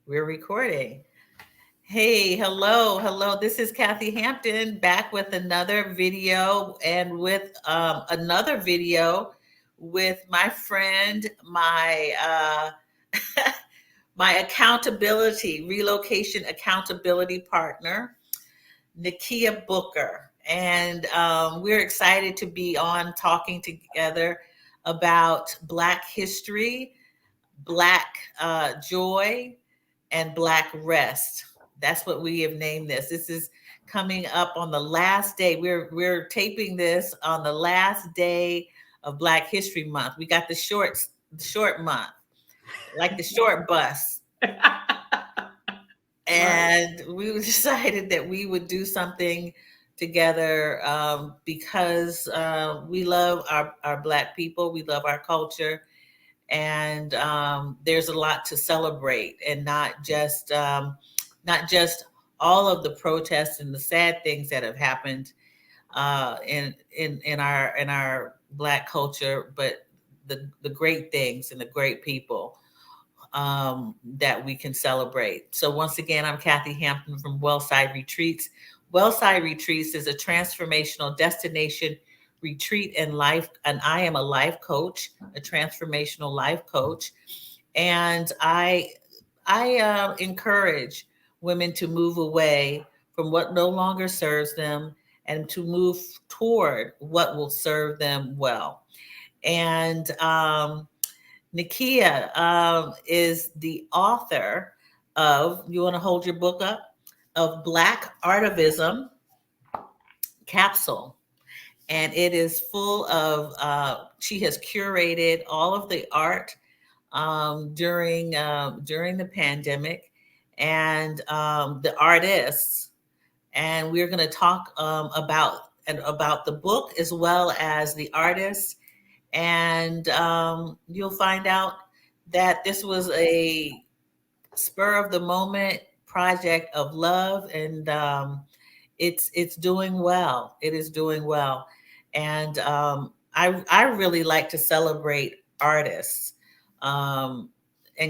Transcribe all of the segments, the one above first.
We're recording. Hey, hello. This is Kathy Hampton back with another video and with another video with my friend, my accountability, relocation accountability partner, Nakia Booker. And we're excited to be on talking together about Black history, Black joy, and Black rest. That's what we have named this. This is coming up on the last day. We're taping this on the last day of Black History Month. We got the short month, like the short bus. And we decided that we would do something together because we love our Black people. We love our culture. And there's a lot to celebrate, and not just all of the protests and the sad things that have happened in our Black culture, but the great things and the great people that we can celebrate. So once again, I'm Kathy Hampton from Wellside Retreats. Wellside Retreats is a transformational destination retreat and life, and I am a life coach, a transformational life coach, and I encourage women to move away from what no longer serves them and to move toward what will serve them well. And Nakia is the author of, you want to hold your book up, of Black Artivism Capsule. And it is full of, she has curated all of the art during the pandemic, and the artists. And we're going to talk about the book as well as the artists. And you'll find out that this was a spur of the moment project of love, and it's doing well. It is doing well. And I really like to celebrate artists and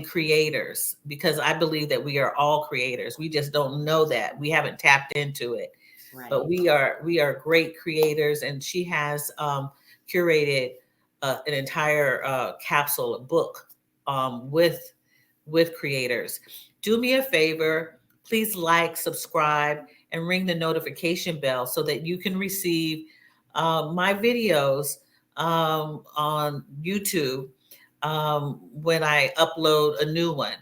creators, because I believe that we are all creators. We just don't know that. We haven't tapped into it. Right. But we are great creators, and she has curated an entire capsule, a book with creators. Do me a favor, please like, subscribe, and ring the notification bell so that you can receive my videos on YouTube when I upload a new one.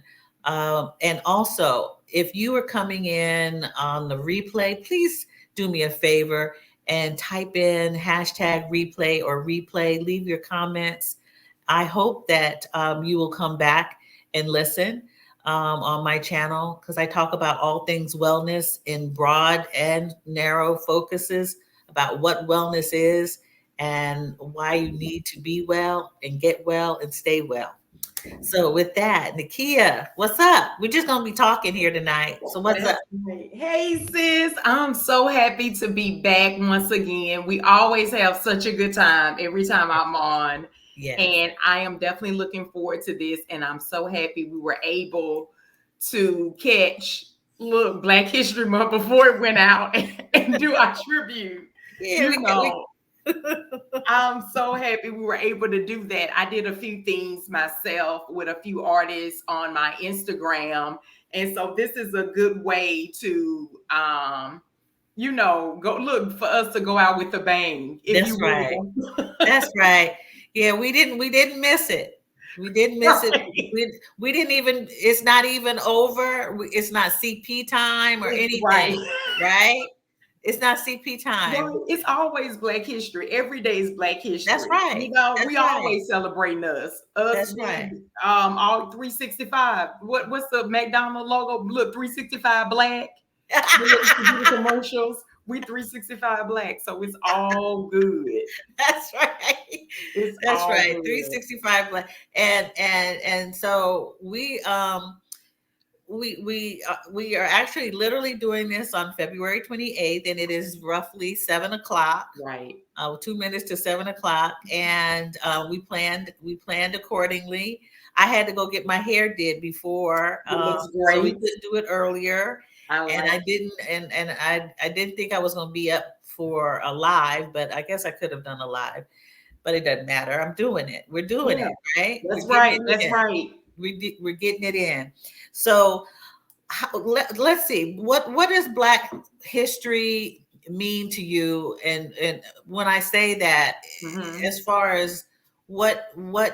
And also, if you are coming in on the replay, please do me a favor and type in hashtag replay or replay, leave your comments. I hope that you will come back and listen on my channel, because I talk about all things wellness in broad and narrow focuses about what wellness is and why you need to be well and get well and stay well. So with that, Nakia, what's up? We're just going to be talking here tonight. So what's up? Hey, sis. I'm so happy to be back once again. We always have such a good time every time I'm on. Yes. And I am definitely looking forward to this. And I'm so happy we were able to catch Black History Month before it went out and do our tribute. Yeah, I'm so happy we were able to do that. I did a few things myself with a few artists on my Instagram. And so this is a good way to, go look for us to go out with a bang. That's right. That's right. Yeah, we didn't miss it. We didn't miss it. We didn't even, it's not even over. It's not CP time or anything. Right? It's not CP time. Well, it's always Black history. Every day is Black history. That's right. We always celebrating us. That's right. All 365. What's the McDonald's logo? Look, 365 Black. The commercials. We 365 Black, so it's all good. That's right. That's right. Good. 365 Black, and so we are actually literally doing this on February 28th, and it is roughly 7:00. Right. 2 minutes to 7:00, and we planned accordingly. I had to go get my hair did before, It looks so great. we couldn't do it earlier. And I it. didn't, and I didn't think I was going to be up for a live, but I guess I could have done a live, but it doesn't matter. I'm doing it. We're doing Yeah, it, right? that's We're right. getting it That's in. right. We're getting it in. So let's see, what does Black history mean to you? And when I say that, as far as what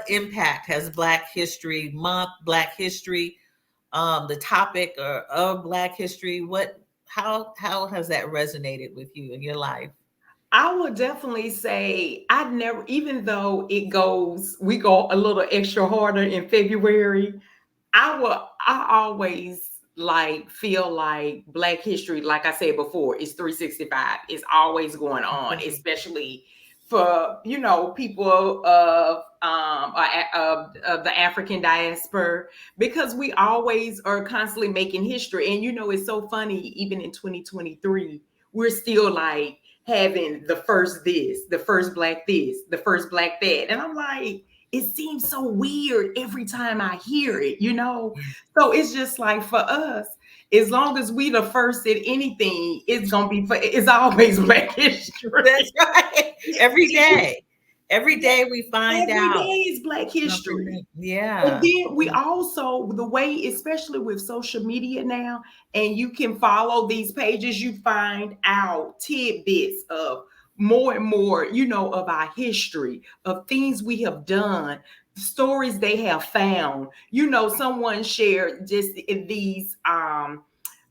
impact has Black History Month, Black History, the topic of Black history, how has that resonated with you in your life? I would definitely say I'd never, even though we go a little extra harder in February, I always like feel like Black history, like I said before, is 365. It's always going on, especially for people of the African diaspora, because we always are constantly making history. And it's so funny, even in 2023, we're still like having the first this, the first Black this, the first Black that. And I'm like, it seems so weird every time I hear it, So it's just like, for us, as long as we the first at anything, it's always Black history. That's right. Every day we find Every out day is Black history. Yeah. And then we also, the way, especially with social media now, and you can follow these pages, you find out tidbits of more and more, of our history, of things we have done, stories they have found. Someone shared just these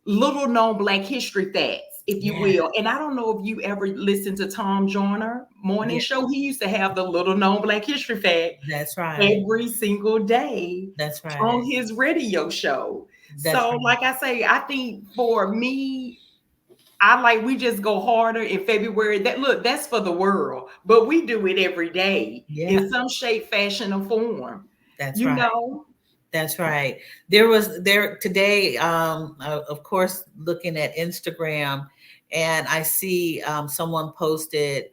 little known Black history facts, if you will. And I don't know if you ever listened to Tom Joyner morning show. He used to have the little known Black history fact. That's right. Every single day. That's right. On his radio show. So like I say, I think for me, we just go harder in February. That's for the world, but we do it every day in some shape, fashion, or form. That's right. That's right. There today, of course, looking at Instagram, and I see someone posted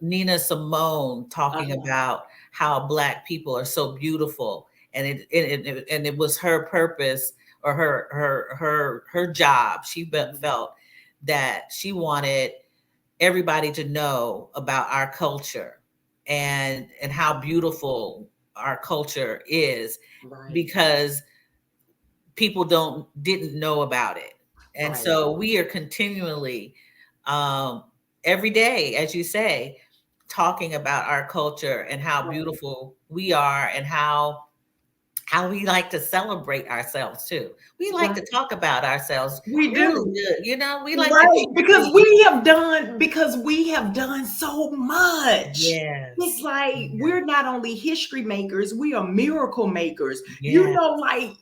Nina Simone talking about how Black people are so beautiful, and it was her purpose, or her job. She felt that she wanted everybody to know about our culture and how beautiful our culture is, because people didn't know about it. And so we are continually every day, as you say, talking about our culture and how beautiful we are, and how we like to celebrate ourselves too. We like to talk about ourselves. We really do. good. We like to because we have done so much. Yes. It's like we're not only history makers, we are miracle makers. Like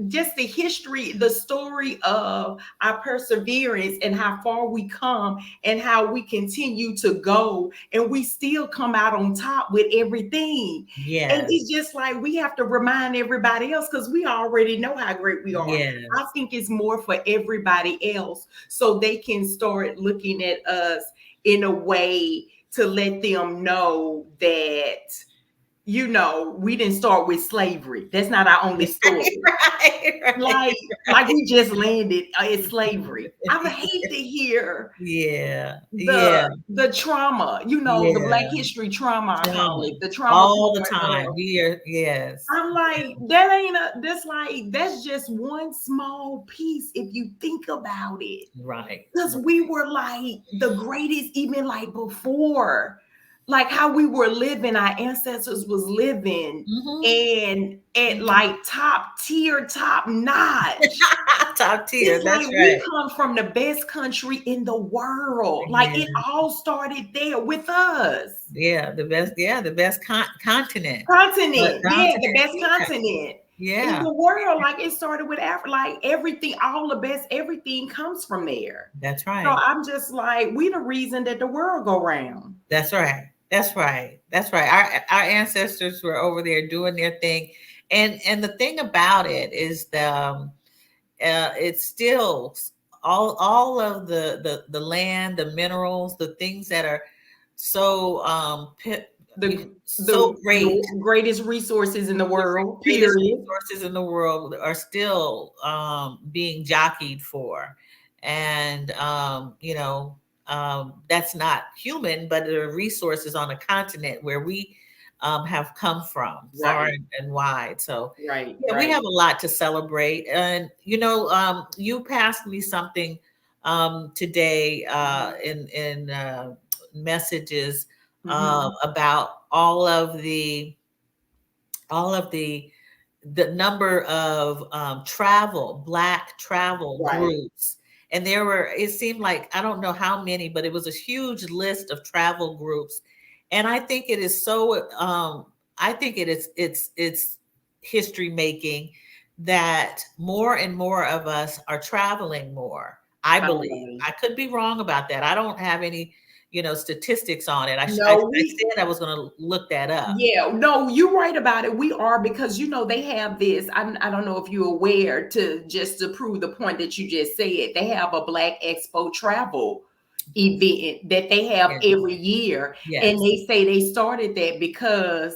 just the history, the story of our perseverance and how far we come and how we continue to go, and we still come out on top with everything. And it's just like we have to remind everybody else, because we already know how great we are. I think it's more for everybody else, so they can start looking at us in a way to let them know that we didn't start with slavery. That's not our only story. Like we just landed in slavery. I would hate to hear the trauma, the Black history trauma, I call it. The trauma all the time. I'm like, that's just one small piece if you think about it. Right. Because we were like the greatest, even like before. Like how we were living, our ancestors was living, and at like top tier, top notch. Top tier. It's that's like right. We come from the best country in the world. Like it all started there with us. The best continent. The best continent. In the world. Like it started with Africa. Like everything, all the best, everything comes from there. That's right. So I'm just like, we the reason that the world go round. That's right. That's right. That's right. Our ancestors were over there doing their thing, and the thing about it is it's still all of the land, the minerals, the things that are so so great. The greatest resources in the world, period. Resources in the world are still being jockeyed for. And, that's not human, but there are resources on a continent where we have come from far and wide. So we have a lot to celebrate. And, you passed me something today in messages about all of the number of Black travel groups. And it seemed like, I don't know how many, but it was a huge list of travel groups. And I think it is it's history making that more and more of us are traveling more. I believe. I could be wrong about that. I don't have any statistics on it. I said I was going to look that up. Yeah, no, you're right about it. We are, because they have this. I don't know if you're aware, to prove the point that you just said. They have a Black Expo travel event that they have every year, and they say they started that because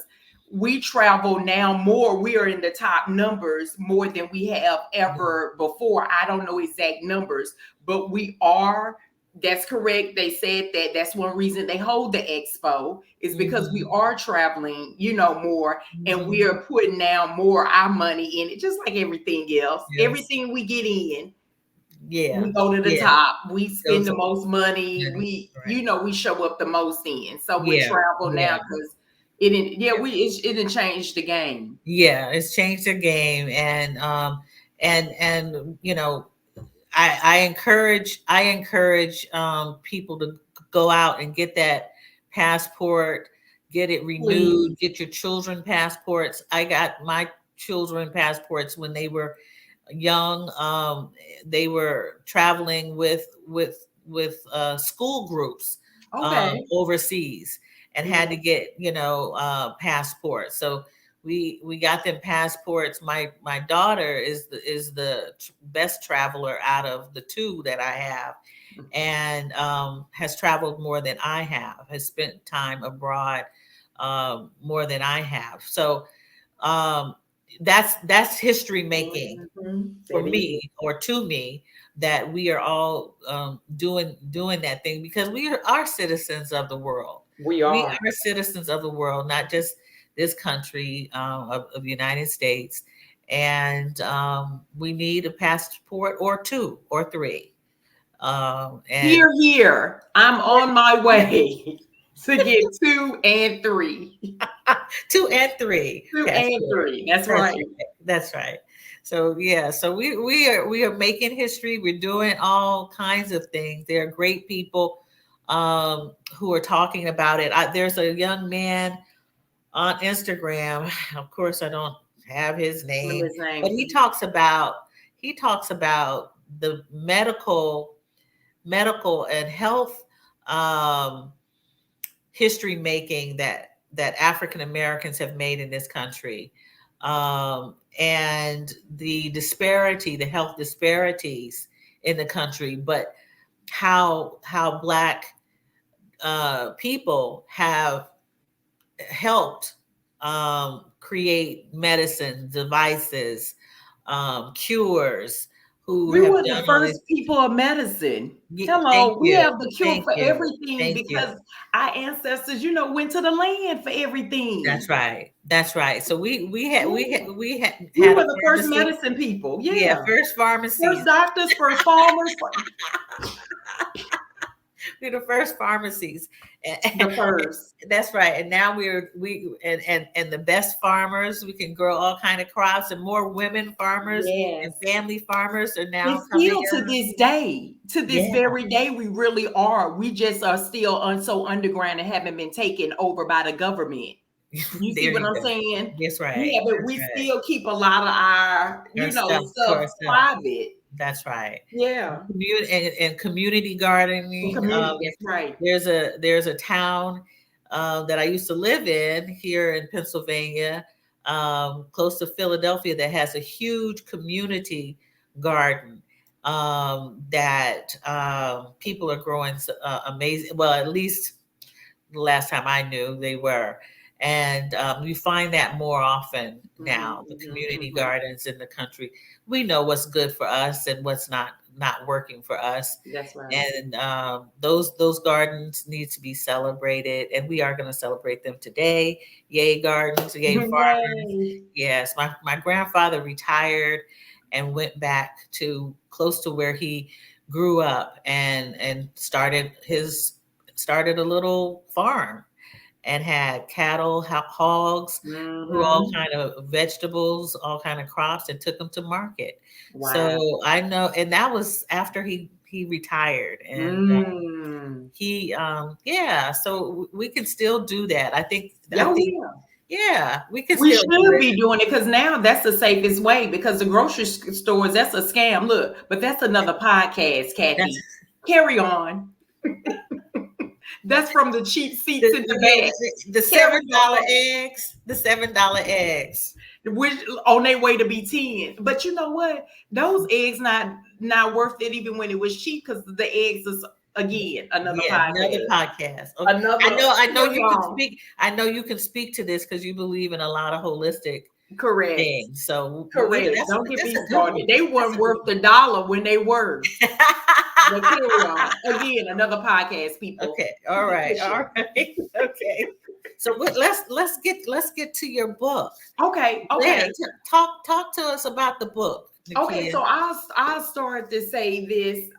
we travel now more. We are in the top numbers more than we have ever before. I don't know exact numbers, but we are. That's correct. They said that that's one reason they hold the expo, is because we are traveling, more, and we are putting now more our money in it, just like everything else. Everything we get in, we go to the top. We spend the most money. We show up the most in. So we travel now because it didn't change the game. Yeah, it's changed the game, and I encourage people to go out and get that passport, get it renewed, get your children passports. I got my children passports when they were young. They were traveling with school groups overseas, and had to get passports. So we got them passports. My daughter is the best traveler out of the two that I have, and has traveled more than I have, has spent time abroad more than I have. So that's history making for me, or to me, that we are all doing that thing, because we are citizens of the world. We are citizens of the world, not just this country of the United States. And we need a passport or two or three. And here, I'm on my way to get 2 and 3. 2 and 3. 2 and 3. That's right. That's right. So so we are making history. We're doing all kinds of things. There are great people who are talking about it. There's a young man on Instagram. Of course, I don't have his name, but he talks about the medical and health history making that African Americans have made in this country, and the health disparities in the country, but how Black people have helped create medicine, devices, cures. We were the first people of medicine. Hello, we have the cure for everything, because our ancestors, went to the land for everything. That's right. That's right. So we were the first medicine people. Yeah, first pharmacies, first doctors, first farmers. We're the first pharmacies. The first. That's right. And now we the best farmers. We can grow all kind of crops, and more women farmers and family farmers are now still to this day, very day, we really are. We just are still so underground and haven't been taken over by the government. You see what I'm saying? That's right. We still keep a lot of our stuff private. That's right. Yeah. And community gardening. That's right. There's a town that I used to live in here in Pennsylvania, close to Philadelphia, that has a huge community garden that people are growing amazing. Well, at least the last time I knew they were. And you find that more often now, the community gardens in the country. We know what's good for us and what's not working for us. That's right. And those gardens need to be celebrated, and we are going to celebrate them today. Yay gardens, yay farmers. Yay. Yes, my grandfather retired and went back to close to where he grew up and started a little farm and had cattle, hogs, grew all kind of vegetables, all kind of crops, and took them to market. Wow. So I know, and that was after he retired, and he so we can still do that. I think we can. We still should be doing it, because now that's the safest way, because the grocery stores, that's a scam. Look, but that's another podcast, Kathy. Carry on. That's from the cheap seats in the back. The $7 eggs. The $7 eggs. Which on their way to be 10. But you know what? Those eggs not worth it even when it was cheap, because the eggs is again another podcast. Okay. I know you can speak. I know you can speak to this because you believe in a lot of holistic things. So correct. Don't get me started. They weren't worth $1 when they were. But here we are. Again, another podcast, people. Okay. All right. Okay. So let's get to your book. Okay. Yeah, talk to us about the book, Nakia. Okay, so I'll start to say this.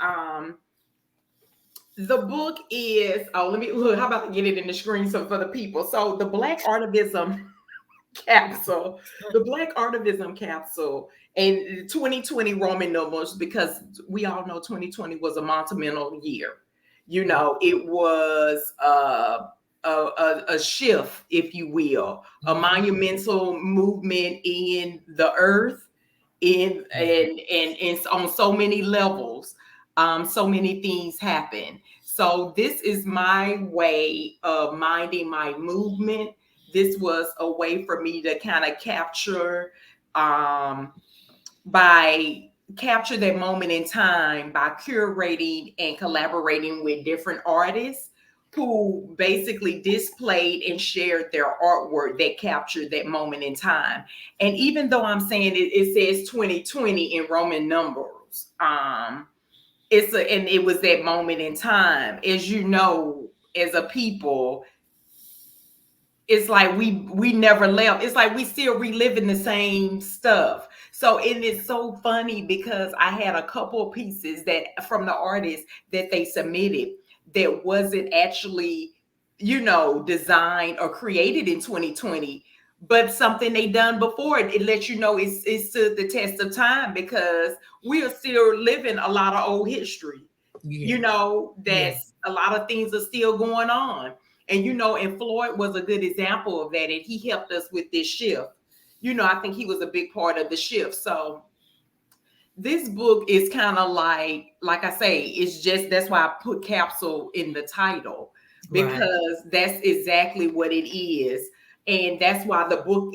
The book is let me look. How about to get it in the screen for the people? So the Black Artivism Capsule, the Black Artivism Capsule, and 2020 Roman numbers, because we all know 2020 was a monumental year. You know, it was a shift, if you will, a monumental movement in the earth, and on so many levels. So many things happen. So this is my way of minding my movement. This was a way for me to kind of capture that moment in time by curating and collaborating with different artists who basically displayed and shared their artwork that captured that moment in time. And even though I'm saying it says 2020 in Roman numbers, it was that moment in time. As you know, as a people, it's like we never left. It's like we still reliving the same stuff. So it is so funny, because I had a couple of pieces that from the artists that they submitted that wasn't actually, designed or created in 2020, but something they done before. It lets you know it's stood the test of time, because we are still living a lot of old history. That's a lot of things are still going on. And, and Floyd was a good example of that. And he helped us with this shift. I think he was a big part of the shift. So this book is kind of like I say, that's why I put capsule in the title, because that's exactly what it is. And that's why the book,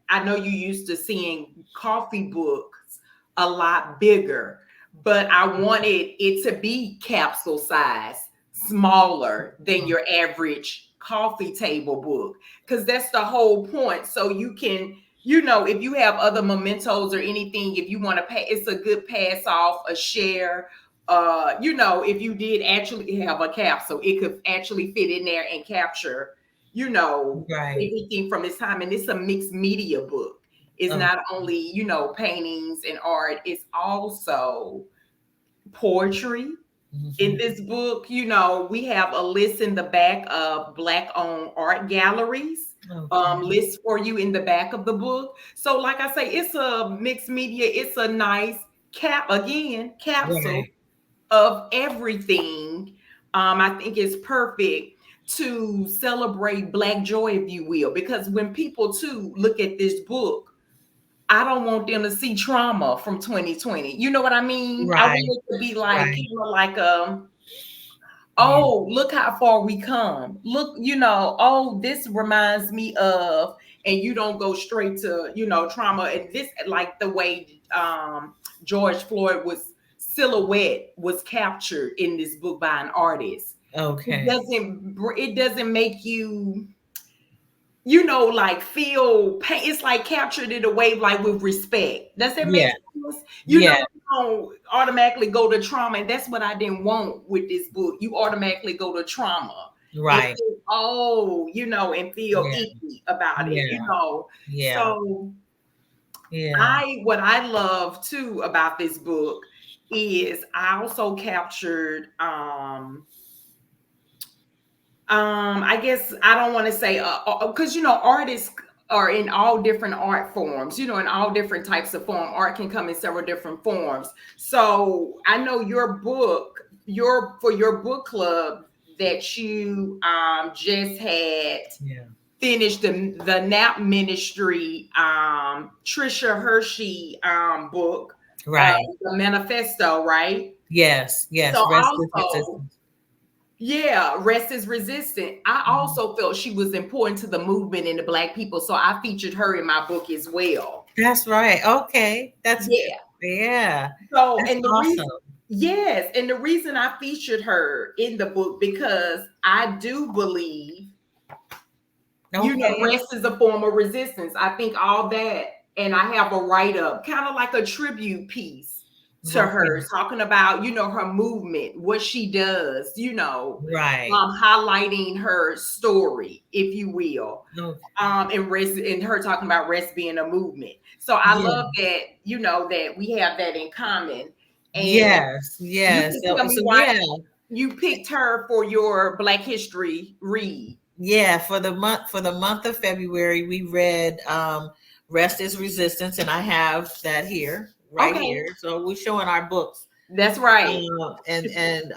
I know you used to seeing coffee books a lot bigger, but I wanted it to be capsule size, smaller than your average coffee table book, because that's the whole point. So you can, if you have other mementos or anything, if you want to pay, it's a good pass off, a share. If you did actually have a capsule, it could actually fit in there and capture, everything from this time. And it's a mixed media book. It's not only, paintings and art, it's also poetry. In this book, we have a list in the back of Black-owned art galleries, list for you in the back of the book. So like I say, it's a mixed media. It's a nice capsule of everything. I think it's perfect to celebrate Black joy, if you will, because when people too look at this book, I don't want them to see trauma from 2020. You know what I mean? I want it to be like, look how far we come. Look, this reminds me of, and you don't go straight to, trauma. And this, like the way George Floyd silhouette was captured in this book by an artist. Okay. It doesn't make you, you know, like feel pain. It's like captured in a way like with respect. Does that make Yeah. sense? You know, Yeah. you don't automatically go to trauma, and that's what I didn't want with this book. You automatically go to trauma and Right. think, oh, you know, and feel Yeah. icky about it, you Yeah. know. Yeah. So Yeah. what I love too about this book is I also captured I guess I don't want to say because you know artists are in all different art forms, you know, in all different types of form. Art can come in several different forms. So I know your book, your book club that you just had Yeah. finished the Nap Ministry Tricia Hersey book, Right. the Manifesto, right? Yes. So Yes. Rest is also, resistance. yeah, rest is resistant. I Mhm. also felt she was important to the movement and the Black people, so I featured her in my book as well. That's right. Okay. That's Yeah. yeah. So, That's and the reason, awesome. yes, and the reason I featured her in the book because I do believe, you know, Okay. rest is a form of resistance. I think all that, and I have a write up, kind of like a tribute piece to her, Okay. talking about, you know, her movement, what she does, you know, Right. highlighting her story, if you will, Okay. and rest, and her talking about rest being a movement. So I Yeah. love that, you know, that we have that in common. And Yes. you Yes. can So, tell me so why yeah. you picked her for your Black History read. Yeah, for the month of February, we read Rest is Resistance, and I have that here, right Okay, here. So we're showing our books. that's right. And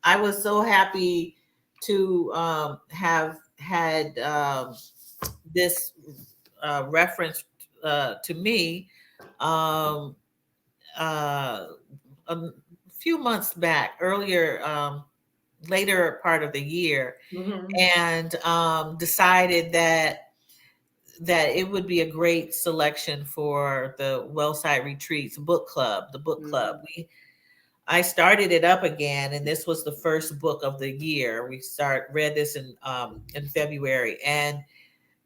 I was so happy to have had this reference to me um, uh, a few months back, earlier, later part of the year, Mhm. and decided that it would be a great selection for the Wellside Retreats book club, the book club. Mhm. I started it up again, and this was the first book of the year. We read this in February, and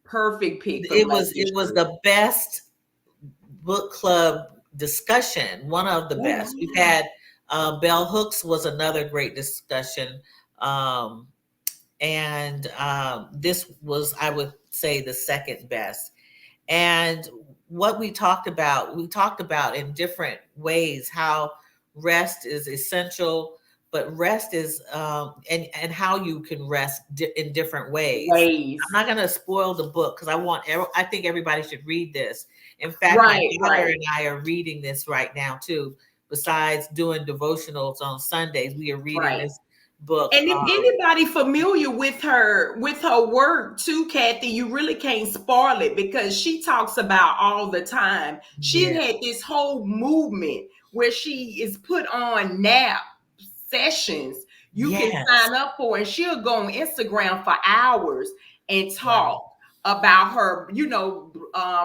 Perfect pick for Black it was History. the best book club discussion, one of the Oh best. We've wow. had Bell Hooks was another great discussion. Um, and this was, I would say, the second best. And what we talked about in different ways how rest is essential, but rest is and how you can rest in different ways. Ways. I'm not going to spoil the book because I think everybody should read this. In fact, my Right, daughter right, and I are reading this right now too. Besides doing devotionals on Sundays, we are reading right. this book. And if anybody familiar with her work too, Kathy, you really can't spoil it because she talks about all the time. She Yeah. had this whole movement where she is put on nap sessions you can Yes. sign up for, and she'll go on Instagram for hours and Right. talk about her, you know,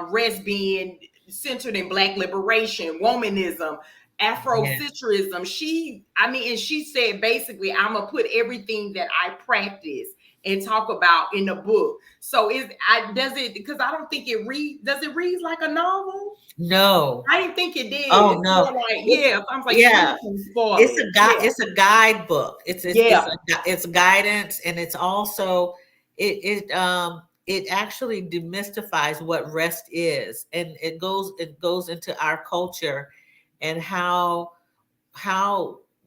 rest being centered in Black liberation, womanism, Yeah. Afrofuturism. I mean, and she said basically, I'm gonna put everything that I practice and talk about in the book. So does it, because I don't think does it read like a novel? No. I didn't think it did. Oh It's no. more like, It's yeah. I was like, you yeah. really can spoil It's it. a guide. Yeah, It's a guidebook. yeah, It's guidance, and it's also it actually demystifies what rest is, and it goes into our culture and how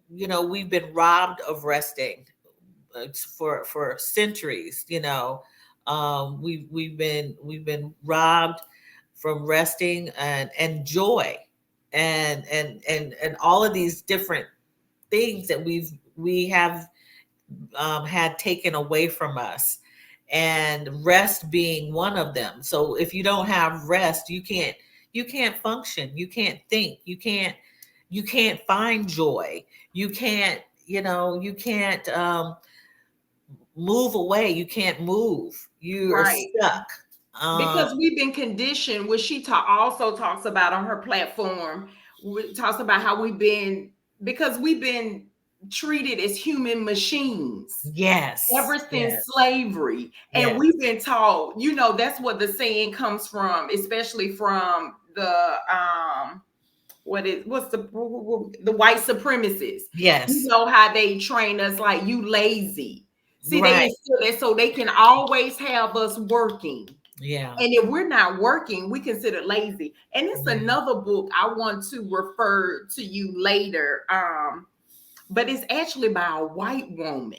we've been robbed of resting for centuries. We've been robbed from resting and joy and all of these different things that we have had taken away from us, and rest being one of them. So if you don't have rest, you can't function, you can't think, you can't find joy, you can't move away, you can't move, you are right. stuck. Because we've been conditioned, what she also talks about on her platform, talks about how we've been, because we've been treated as human machines. Yes. Ever since slavery. And Yes. we've been taught, that's what the saying comes from, especially from the what's the white supremacists. Yes. You know how they train us like, you lazy. See, Right. they instill that so they can always have us working. Yeah. And if we're not working, we consider lazy. And it's another book I want to refer to you later. But it's actually by a white woman.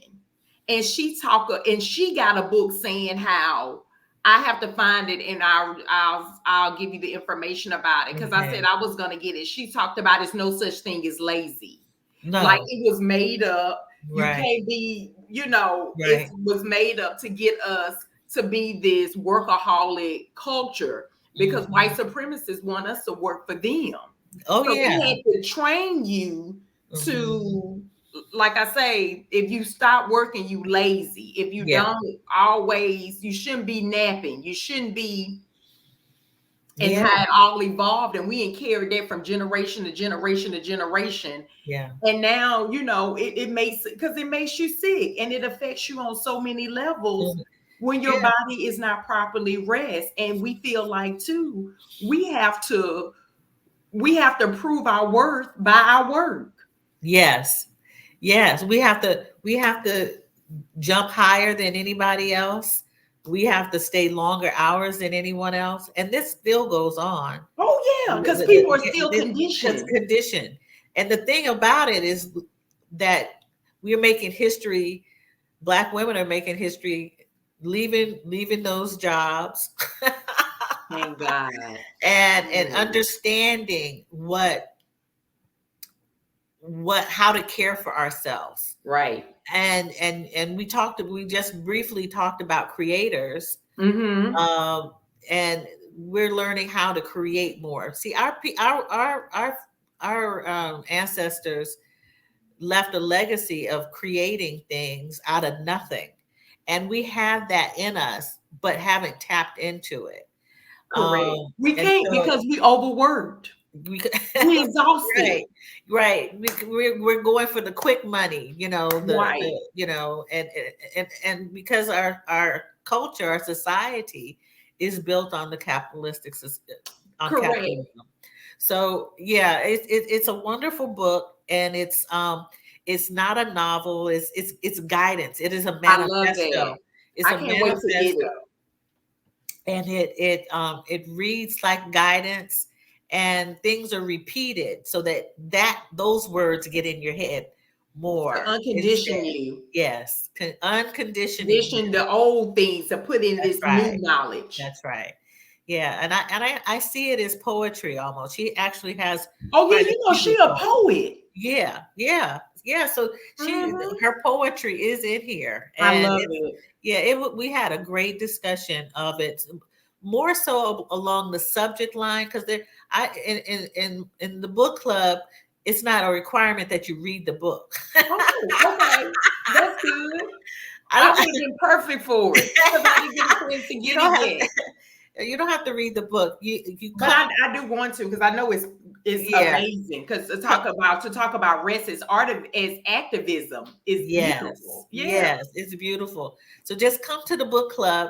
And she got a book saying how, I have to find it, and I'll give you the information about it, because I said I was gonna get it. She talked about it's no such thing as lazy. No. Like, it was made up. You can't be, it was made up to get us to be this workaholic culture, because white supremacists want us to work for them. Oh, so yeah. They had to train you to, like I say, if you stop working, you lazy. If you don't always, you shouldn't be napping. You shouldn't be. And how it all evolved, and we carried that from generation to generation to generation. Yeah. And now, it makes you sick, and it affects you on so many levels when your body is not properly rest. And we feel like too, we have to prove our worth by our work. Yes. Yes. We have to jump higher than anybody else. We have to stay longer hours than anyone else. And this still goes on. Oh, yeah, because people are still conditioned. And the thing about it is that we're making history. Black women are making history, leaving those jobs. Thank God. And understanding how to care for ourselves. Right. And we just briefly talked about creators. And we're learning how to create more. See, our ancestors left a legacy of creating things out of nothing. And we have that in us, but haven't tapped into it. Correct. We can't, because we overworked. We exhausted. Right. We're going for the quick money, and because our culture, our society is built on the capitalistic system. Capitalism. So it's a wonderful book, and it's not a novel. It's guidance. It is a manifesto. It's a manifesto. And it reads like guidance, and things are repeated so that those words get in your head more. To uncondition you. Yes. Unconditioning. Condition the old things to put in this new knowledge. That's right. Yeah. And I see it as poetry almost. She actually has. Oh, yeah, she a poet. Yeah. So her poetry is in here. And I love it. Yeah, we had a great discussion of it, more so along the subject line, because in the book club, it's not a requirement that you read the book. Oh, okay, that's good. I would have been perfect for it, because I didn't get a chance to get it yet. You don't have to read the book. But I do want to, because I know it's amazing. Because to talk about rest as activism is beautiful. Yes, it's beautiful. So just come to the book club.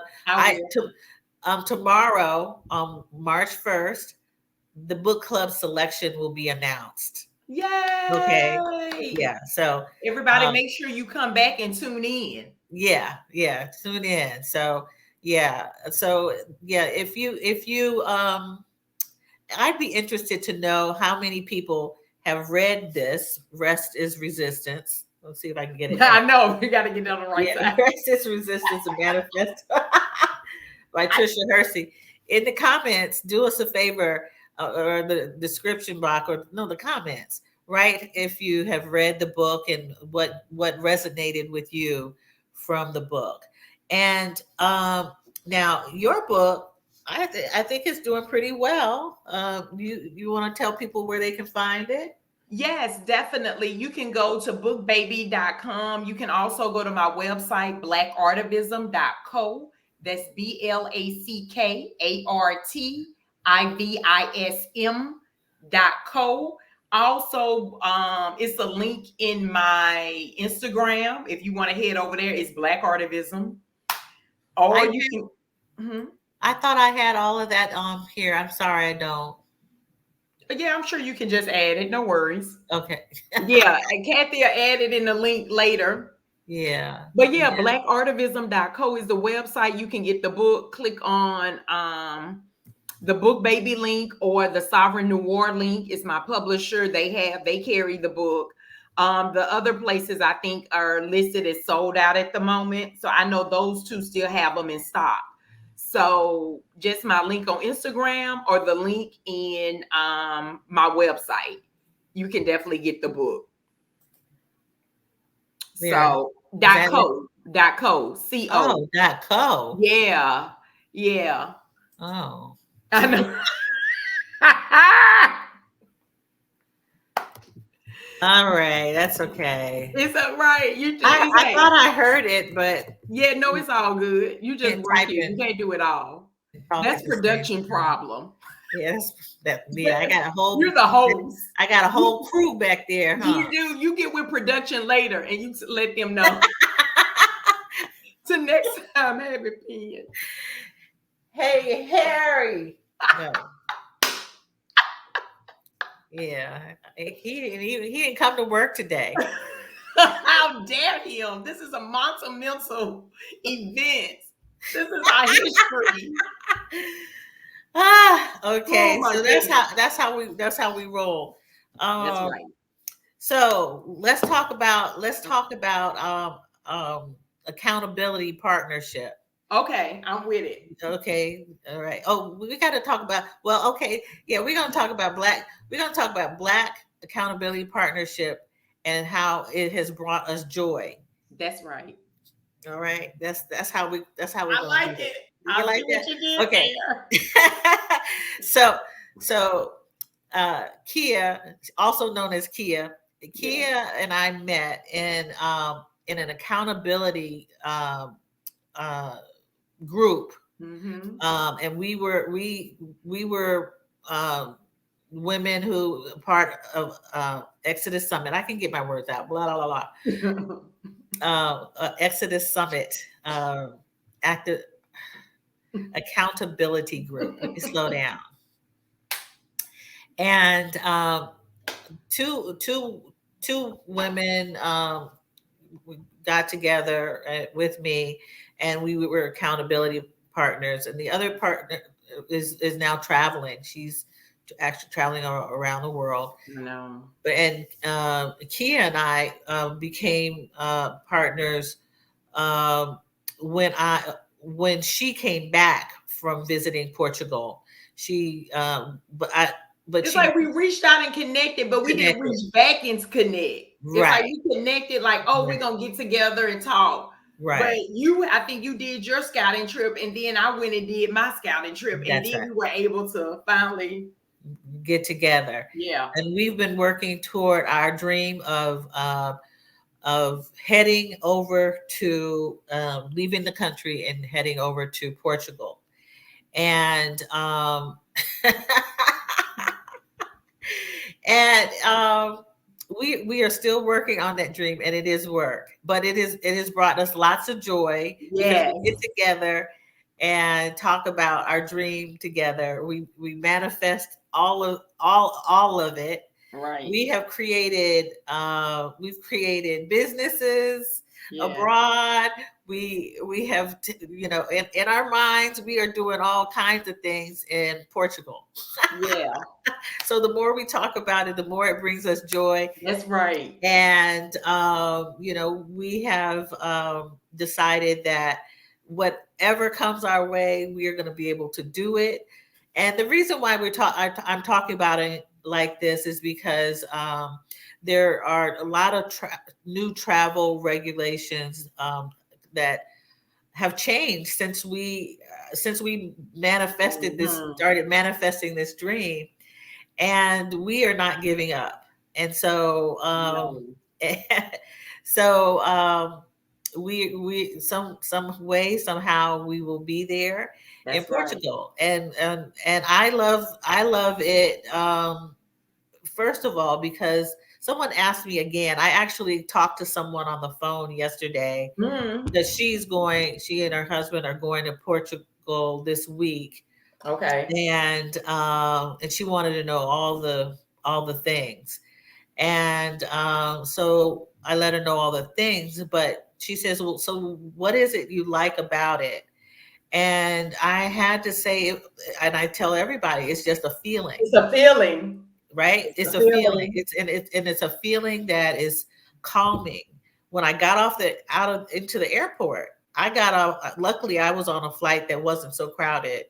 Tomorrow, March 1st, the book club selection will be announced. Yay! Okay. Yeah. So everybody, make sure you come back and tune in. Yeah. Tune in. So if you I'd be interested to know how many people have read this, Rest is Resistance. Let's see if I can get it. I know, you got to get it on the right side. Rest is Resistance, a Manifesto by Tricia Hersey. In the comments, do us a favor, or the description box, the comments, right? If you have read the book and what resonated with you from the book. And now your book, I think it's doing pretty well. You want to tell people where they can find it? Yes, definitely. You can go to bookbaby.com. You can also go to my website, BlackArtivism.co. That's BlackArtivism.co. Also, it's a link in my Instagram. If you want to head over there, it's Black Artivism. Or you can. Mm-hmm. I thought I had all of that here. I'm sorry, I don't. Yeah, I'm sure you can just add it. No worries. Okay. Yeah, and Kathy will add it in the link later. Yeah. But yeah, blackartivism.co is the website. You can get the book. Click on the Book Baby link or the Sovereign Noir link. Is my publisher. They carry the book. The other places I think are listed as sold out at the moment. So I know those two still have them in stock. So just my link on Instagram or the link in my website, you can definitely get the book. So .co. Oh, .co. Yeah. Yeah. Oh. I know. All right, that's okay. It's all right. You just I thought I heard it, but yeah, no, it's all good. You just work it. You can't do it all. That's production problem. Yes, I got a whole. You're the host. I got a whole crew back there. Huh? You do. You get with production later, and you let them know. Till next time, have it pen. Hey, Harry. No. Yeah, he didn't come to work today. How dare him? This is a monumental event. This is our history. Okay. Oh, so that's how we roll. That's right. So let's talk about accountability partnership. Okay, I'm with it. Okay, all right. Oh, we got to talk about. Well, okay, yeah, we're going to talk about Black Accountability Partnership and how it has brought us joy. That's right. All right, that's how we. I like it. You like that? Okay. So, Kia, also known as Kia, and I met in an accountability group, and we were women who part of Exodus Summit. I can get my words out. Blah blah blah. Exodus Summit active accountability group. Let me slow down. And two women got together with me, and we were accountability partners. And the other partner is now traveling. She's actually traveling around the world. No. And Kia and I became partners when she came back from visiting Portugal. It's like we reached out and connected, but we didn't reach back and connect. Right. It's like we connected, like, oh, we're gonna get together and talk. Right. But I think you did your scouting trip, and then I went and did my scouting trip, and then we were able to finally get together. Yeah. And we've been working toward our dream of heading over to leaving the country and heading over to Portugal. And we are still working on that dream, and it is work, but it has brought us lots of joy. Yeah, we get together and talk about our dream together. We manifest all of it. Right. We have created businesses abroad. We have in our minds we are doing all kinds of things in Portugal. Yeah. So the more we talk about it, the more it brings us joy. That's right. And we have decided that whatever comes our way, we are going to be able to do it. And the reason why I'm talking about it like this is because there are a lot of new travel regulations that have changed since we manifested this, started manifesting this dream, and we are not giving up. And so we some way somehow we will be there. That's in Portugal. Right. And I love it first of all, because someone asked me again. I actually talked to someone on the phone yesterday that she and her husband are going to Portugal this week. Okay. And she wanted to know all the things. And so I let her know all the things, but she says, well, so what is it you like about it? And I had to say, and I tell everybody, it's just a feeling. It's a feeling. Right? It's a feeling. It's a feeling that is calming. When I got into the airport, I got off. Luckily, I was on a flight that wasn't so crowded.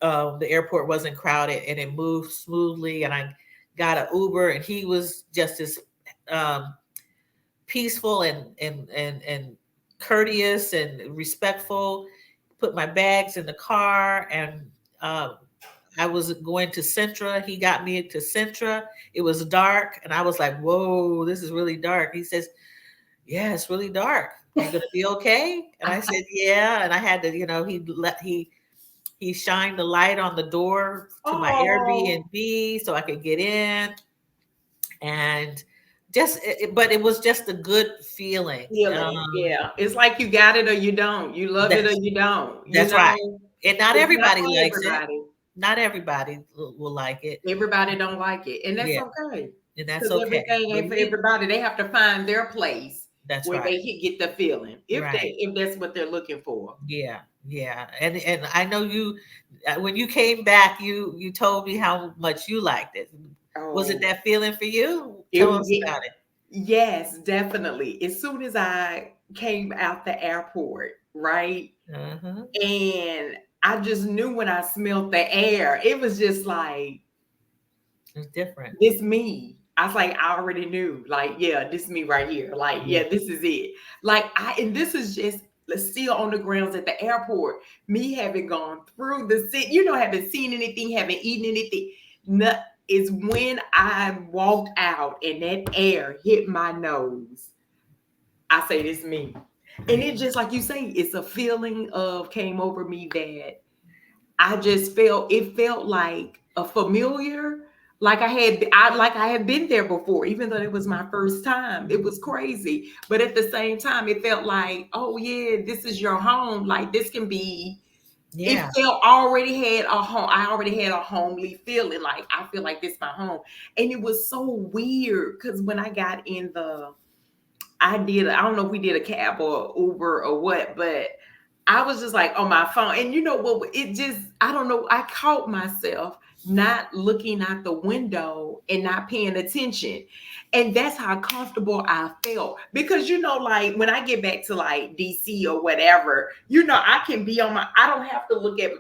The airport wasn't crowded, and it moved smoothly. And I got an Uber, and he was just as peaceful and courteous and respectful. Put my bags in the car, and I was going to Centra. He got me to Centra. It was dark, and I was like, "Whoa, this is really dark." He says, "Yeah, it's really dark. Are you gonna be okay?" And I said, "Yeah." And I had to, he shined the light on the door to my Airbnb so I could get in, and but it was just a good feeling. Yeah, it's like you got it or you don't. You love it or you don't. That's right. And not everybody likes it. Not everybody will like it. Everybody don't like it, and that's okay. And that's okay. Everything ain't for everybody. They have to find their place. That's where right. They get the feeling if that's what they're looking for. Yeah. And I know you, when you came back, you told me how much you liked it. Was it that feeling for you? Tell us about it. Yes, definitely. As soon as I came out the airport, right? And I just knew when I smelled the air, it was just like, it's different. It's me. I was like, I already knew, like, yeah, this is me right here. Like, yeah, this is it. Like, and this is just still on the grounds at the airport. Me having gone through the city, haven't seen anything, haven't eaten anything. Is when I walked out and that air hit my nose. I say, this me. And it just, like you say, it's a feeling came over me that I just felt like a familiar, like I had been there before, even though it was my first time. It was crazy. But at the same time, it felt like, oh yeah, this is your home. Like this can be, it felt I already had a homely feeling. Like I feel like this is my home. And it was so weird because when I got in I don't know if we did a cab or Uber or what, but I was just like on my phone. And you know what? I don't know. I caught myself not looking out the window and not paying attention. And that's how comfortable I felt. Because, like when I get back to like DC or whatever, I can be I don't have to look at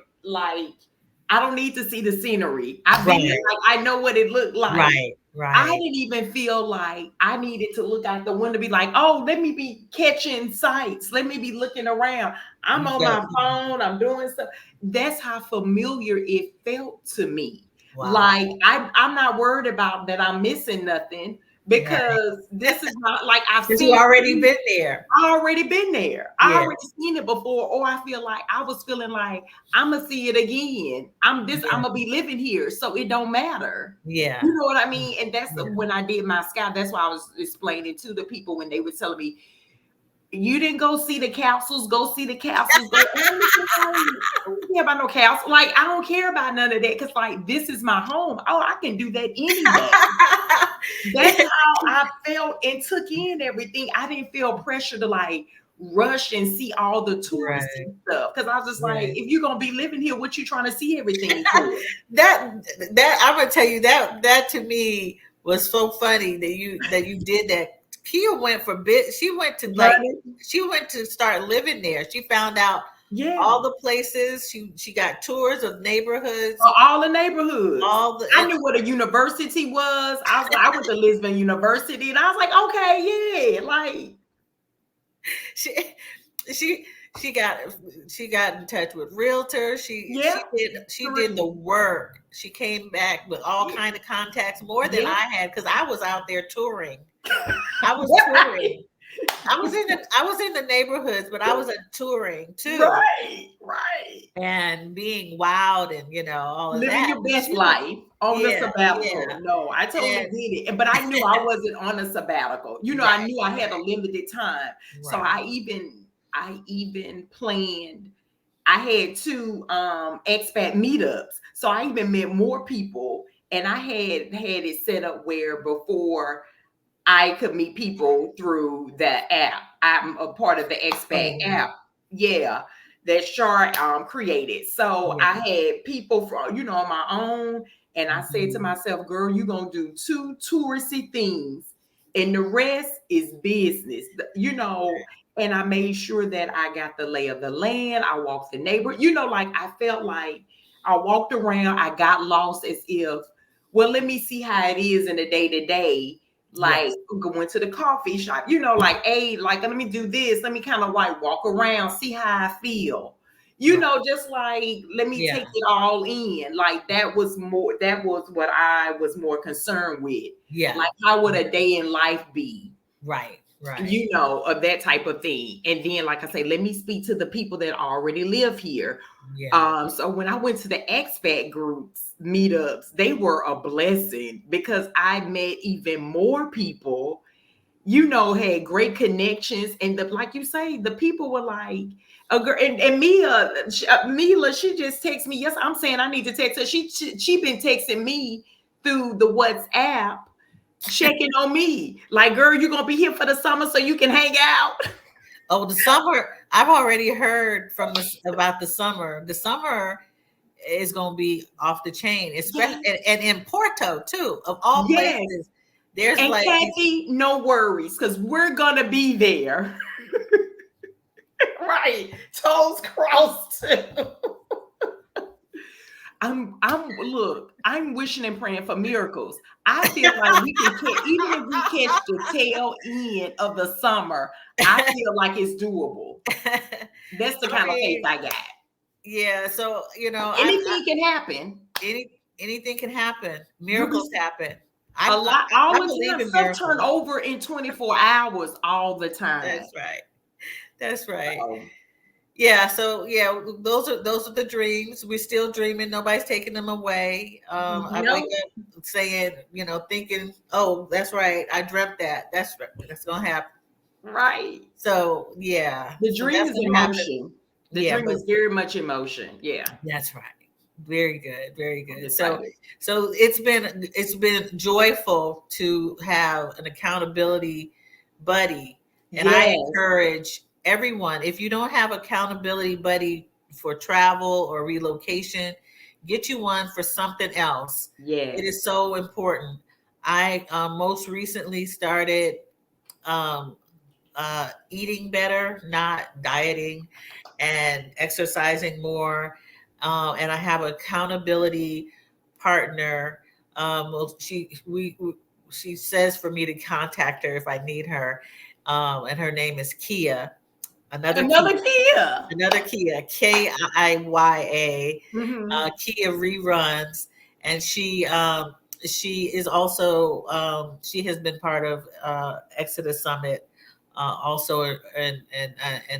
I don't need to see the scenery. I know what it looked like. Right. I didn't even feel like I needed to look out the window, be like, oh, let me be catching sights. Let me be looking around. I'm on my phone. I'm doing stuff. That's how familiar it felt to me. Wow. Like I'm not worried about that I'm missing nothing because this is not like I've seen. You already been there. I already been there. I already seen it before. Or I feel like I was feeling like I'm gonna see it again. I'm gonna be living here, so it don't matter. Yeah, you know what I mean. And that's when I did my scout. That's why I was explaining to the people when they were telling me, you didn't go see the capsules. Go see the capsules. I don't care about no capsule. Like I don't care about none of that because like this is my home. Oh, I can do that anyway. That's how I felt and took in everything. I didn't feel pressure to like rush and see all the touristy stuff because I was just like, if you're gonna be living here, what you trying to see everything for? that I'm gonna tell you that to me was so funny that you did that. Kia went for bit. She went to start living there. She found out all the places. She got tours of neighborhoods. All the neighborhoods. I knew what a university was. I went to Lisbon University, and I was like, okay, yeah, like she got in touch with realtors. She did the work. She came back with all kind of contacts, more than I had because I was out there touring. I was touring. I was in the neighborhoods, but I was touring too. Right. And being wild and all of living that. your best life on the sabbatical. Yeah. No, I totally get it. But I knew I wasn't on a sabbatical. I knew I had a limited time. Right. So I even planned. I had 2 expat meetups. So I even met more people, and I had it set up where before I could meet people through the app. I'm a part of the expat app. Yeah. That Char created. So I had people from, on my own. And I said to myself, girl, you're going to do 2 touristy things and the rest is business, and I made sure that I got the lay of the land. I walked the neighborhood, like I felt like I walked around, I got lost as if, well, let me see how it is in the day to day. Like going to the coffee shop, like, hey, like, let me do this. Let me kind of like walk around, see how I feel, just like, let me take it all in. Like that was what I was more concerned with. Yeah. Like, how would a day in life be? Right. Of that type of thing. And then, like I say, let me speak to the people that already live here. Yeah. So when I went to the expat groups, meetups, they were a blessing because I met even more people, had great connections. And like you say, the people were like, and Mila, she just texted me. Yes, I'm saying I need to text her. She been texting me through the WhatsApp, checking on me. Like, girl, you gonna be here for the summer so you can hang out? Oh, the summer. I've already heard about the summer. The summer is gonna be off the chain, especially and in Porto too, of all places. There's and Kathy, no worries, because we're gonna be there. Right, toes crossed. I'm wishing and praying for miracles. I feel like we can even if we catch the tail end of the summer, I feel like it's doable. That's the kind of faith I got. Yeah, so anything can happen. Anything can happen. Miracles happen. All the stuff turn over in 24 hours all the time. That's right. Yeah, so those are the dreams. We're still dreaming. Nobody's taking them away. I wake up saying, thinking, oh, that's right. I dreamt that. That's gonna happen. Right. So the dream is emotion. The dream is very much emotion. Yeah. That's right. Very good. Very good. So it's been joyful to have an accountability buddy. And I encourage everyone, if you don't have accountability buddy for travel or relocation, get you one for something else. Yeah. It is so important. I most recently started eating better, not dieting, and exercising more. And I have an accountability partner. She says for me to contact her if I need her. And her name is Kia. Another Kia. Kiya. Kia Reruns. And she is also she has been part of Exodus Summit also, and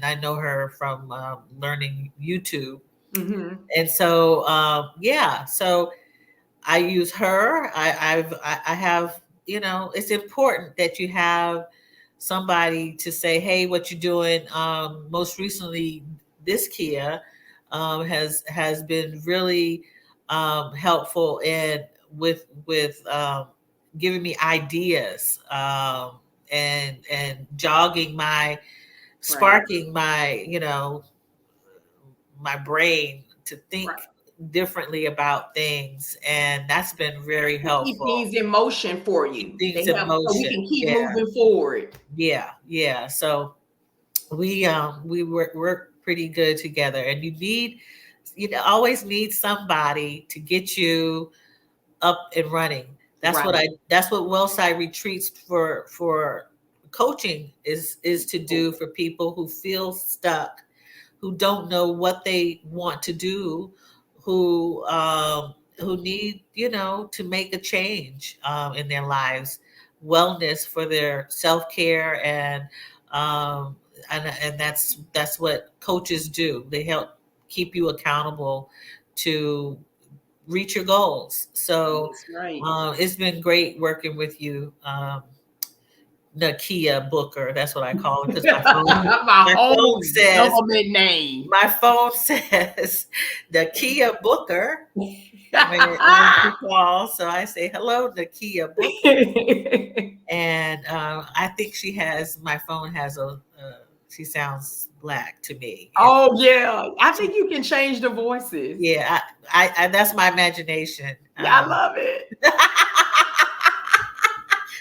I know her from learning YouTube. And so so I use her. I have, it's important that you have somebody to say, hey, what you doing? Most recently, this Kia has been really helpful with giving me ideas and jogging sparking my my brain to think differently about things, and that's been very helpful. Keep things in motion for you. Things in motion. So we can keep moving forward. Yeah. So we work pretty good together, and you always need somebody to get you up and running. That's what Wellside Retreats for coaching is to do for people who feel stuck, who don't know what they want to do, who need, to make a change in their lives, wellness for their self-care and And that's what coaches do. They help keep you accountable to reach your goals. So That's right. it's been great working with you, Nakia Booker. That's what I call it because My phone home says government name. my phone says Nakia Booker when she calls. So I say hello, Nakia Booker, and I think my phone has she sounds Black to me. Oh yeah, I think you can change the voices. Yeah, I that's my imagination. Yeah, I love it.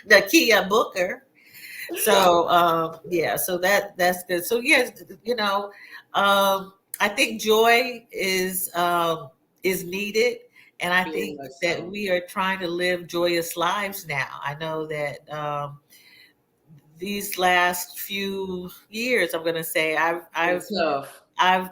Nakia Booker. So yeah, so that's good. So yes, I think joy is needed, and I Very think much that so. we are trying to live joyous lives now. I know that these last few years, I'm going to say, It's tough. I've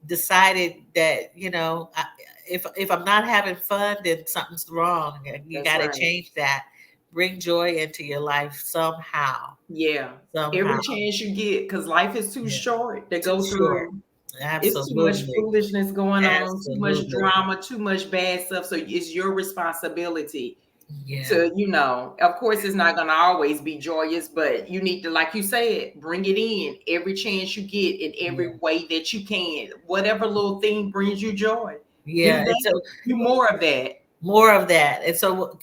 decided that if I'm not having fun, then something's wrong. You That's got to right. change that. Bring joy into your life somehow. Yeah. Somehow. Every chance you get, because life is too Yeah. short to Too go short. through. It's too much Absolutely. foolishness going on, too much Absolutely. drama, too much bad stuff. So it's your responsibility Yeah. to, of course, it's not going to always be joyous, but you need to, like you said, bring it in every chance you get in every way that you can. Whatever little thing brings you joy, do Yeah. And that. so Do more of that. more of that. And so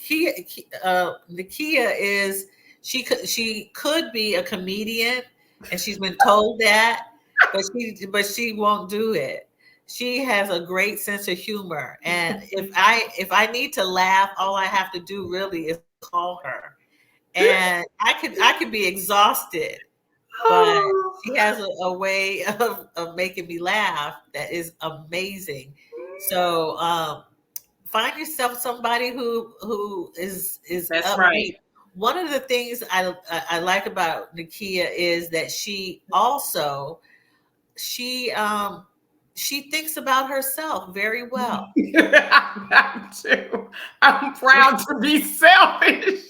Nakia is she could be a comedian, and she's been told that, but she won't do it. She has a great sense of humor, and if I need to laugh, all I have to do really is call her, and I could be exhausted, but Oh. she has a way of making me laugh that is amazing. So find yourself somebody who is That's upbeat. right. One of the things I like about Nakia is that she thinks about herself very well. I got to. I'm proud to be selfish.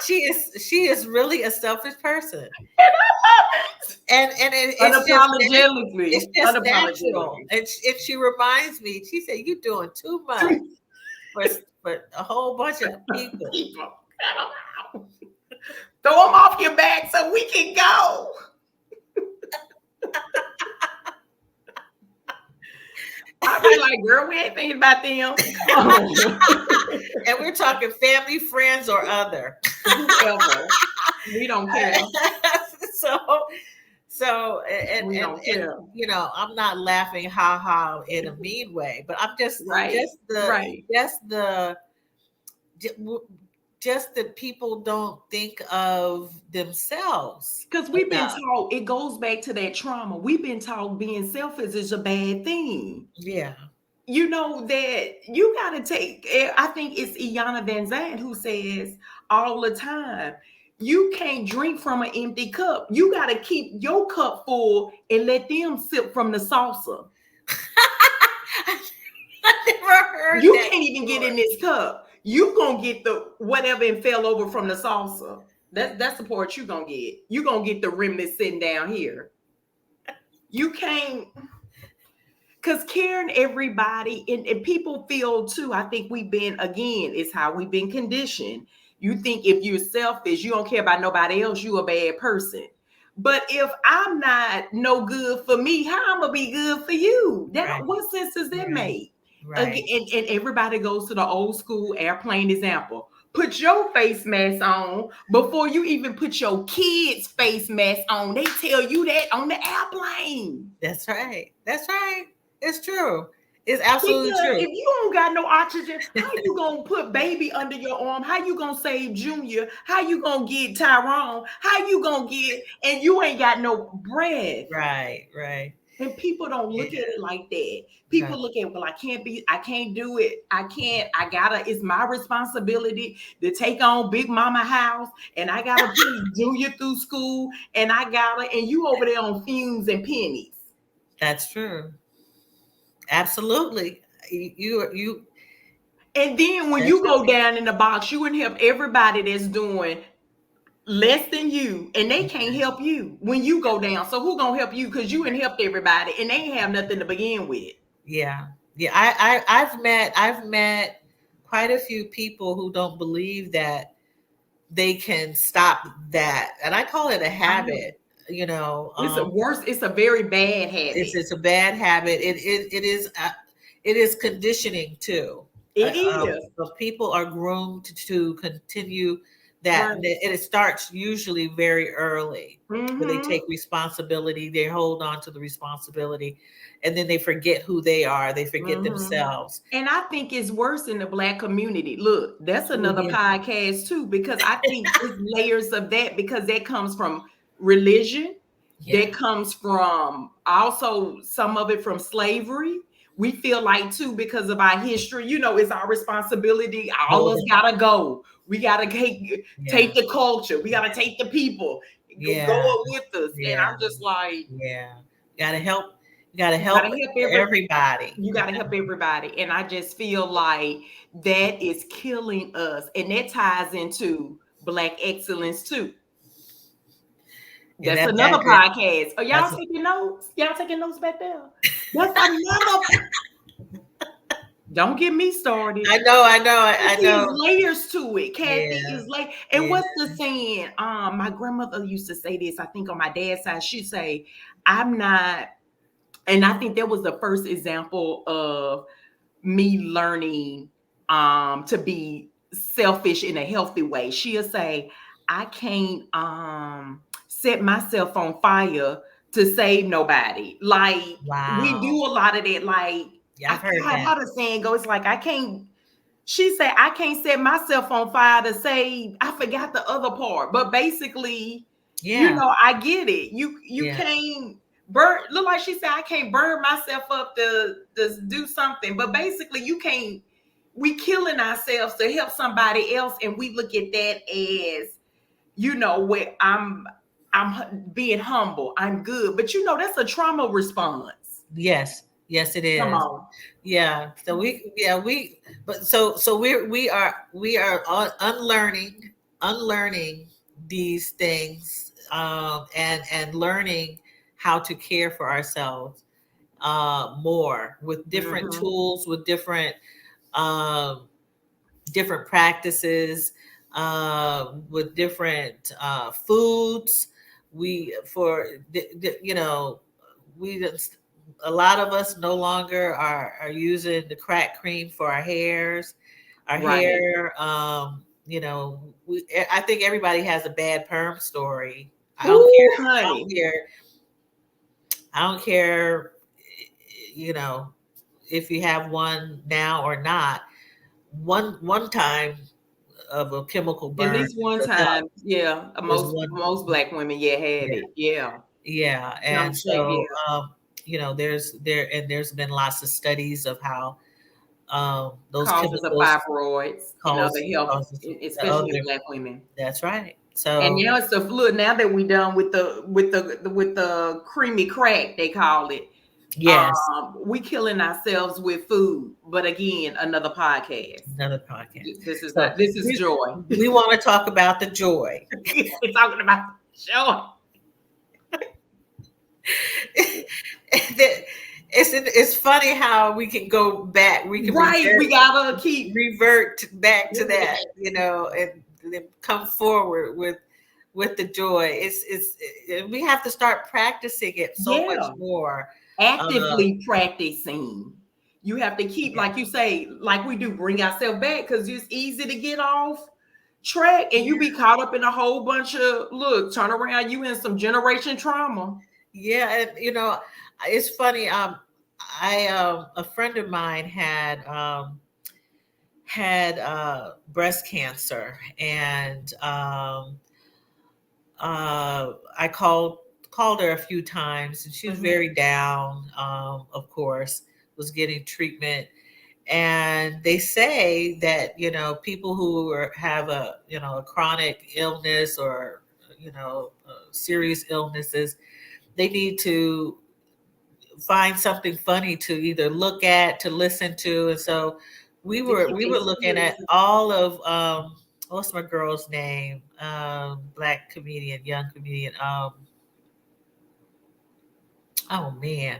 She is really a selfish person, And I love it. and it's Unapologetically. just natural. Unapologetically. And she reminds me. She said, "You're doing too much for for a whole bunch of people." People. Throw them off your back so we can go. I'll be like, girl, we ain't thinking about them. And we're talking family, friends, or other. Whoever. We don't care. so so We don't care. I'm not laughing ha ha in a mean way, but I'm just Right. Right. just that people don't think of themselves. Because we've been enough. taught, it goes back to that trauma. We've been taught being selfish is a bad thing. Yeah. You know that you got to take, I think it's Iyanla Vanzant who says all the time, you can't drink from an empty cup. You got to keep your cup full and let them sip from the saucer. I never heard you that can't even before. get in this cup. You gonna get the whatever and fell over from the saucer. That's the part you gonna get. You gonna get the remnant sitting down here. You can't, because caring everybody and people feel too. I think we've been, again, it's how we've been conditioned. You think if you're selfish, you don't care about nobody else, you a bad person. But if I'm not no good for me, how I'm gonna be good for you? Right. What sense does that make? Right. Again, and everybody goes to the old school airplane example. Put your face mask on before you even put your kids' face mask on. They tell you that on the airplane. That's right. That's right. It's true. It's absolutely Because true. if you don't got no oxygen, how you gonna put baby under your arm? How you gonna save Junior? How you gonna get Tyrone? How you gonna get, and you ain't got no breath? Right. Right. And people don't look Yeah. at it like that. No. People look at, well, I can't do it. I gotta, it's my responsibility to take on Big Mama house, and I gotta put Junior through school, and and you over there on fumes and pennies. That's true. Absolutely. You And then when you go down in the box, you and help everybody that's doing less than you, and they can't help you when you go down. So who gonna help you? Because you ain't helped everybody, and they ain't have nothing to begin with. Yeah. I've met quite a few people who don't believe that they can stop that, and I call it a habit. You know, It's a worse. It's a very bad habit. it's a bad habit. It is conditioning too. It is. But people are groomed to continue that, Right. and it starts usually very early. Where they take responsibility, they hold on to the responsibility, and then they forget who they are. They forget themselves. And I think it's worse in the Black community. Look, that's another podcast too, because I think it's layers of that, because that comes from religion. That comes from also some of it from slavery. We feel like too, because of our history, you know, it's our responsibility. All of us gotta go. We gotta take the culture. We gotta take the people. Go with us. And I'm just like, gotta help. You gotta help everybody. You gotta help everybody. And I just feel like that is killing us. And that ties into Black excellence too. That's another podcast. Are y'all taking notes? Y'all taking notes back there? That's another. Don't get me started. I know. There's layers to it. Kathy is like, and what's the saying? My grandmother used to say this. I think on my dad's side, she'd say, "I'm not," and I think that was the first example of me learning to be selfish in a healthy way. She'll say, "I can't set myself on fire to save nobody." Like we do a lot of that. Like I've heard that. How the saying goes, it's like I can't. She said, "I can't set myself on fire to save." I forgot the other part, but basically, you know, I get it. You can't burn. Look, like she said, I can't burn myself up to do something. But basically, you can't. We killing ourselves to help somebody else, and we look at that as, you know, where I'm being humble. I'm good, but you know, that's a trauma response. Yes, it is. Come on. Yeah. So we are unlearning these things, and learning how to care for ourselves more with different tools, with different practices, with different foods. A lot of us no longer are using the crack cream for our hairs, hair. I think everybody has a bad perm story. I don't care, you know, if you have one now or not. One time of a chemical burn. At least one time, most Black women, had it. Yeah, and so you know, there's been lots of studies of how those causes of fibroids and other health, especially in Black women. That's right. So, and now it's the fluid. Now that we done with the creamy crack, they call it. Yes, we killing ourselves with food. But again, another podcast. This is joy. We want to talk about the joy. We're talking about joy. It's funny how we can go back. We gotta keep revert back to that, you know, and then come forward with the joy. We have to start practicing it so much more. Actively practicing. You have to keep, like you say, like we do, bring ourselves back, because it's easy to get off track and you be caught up in a whole bunch of turn around, you in some generation trauma. Yeah, and you know, it's funny. A friend of mine had breast cancer, and I called her a few times, and she was very down. Of course, was getting treatment, and they say that, you know, people who have a chronic illness or serious illnesses, they need to find something funny to either look at, to listen to. And so we were looking at all of what's my girl's name? Black comedian, young comedian. Oh man,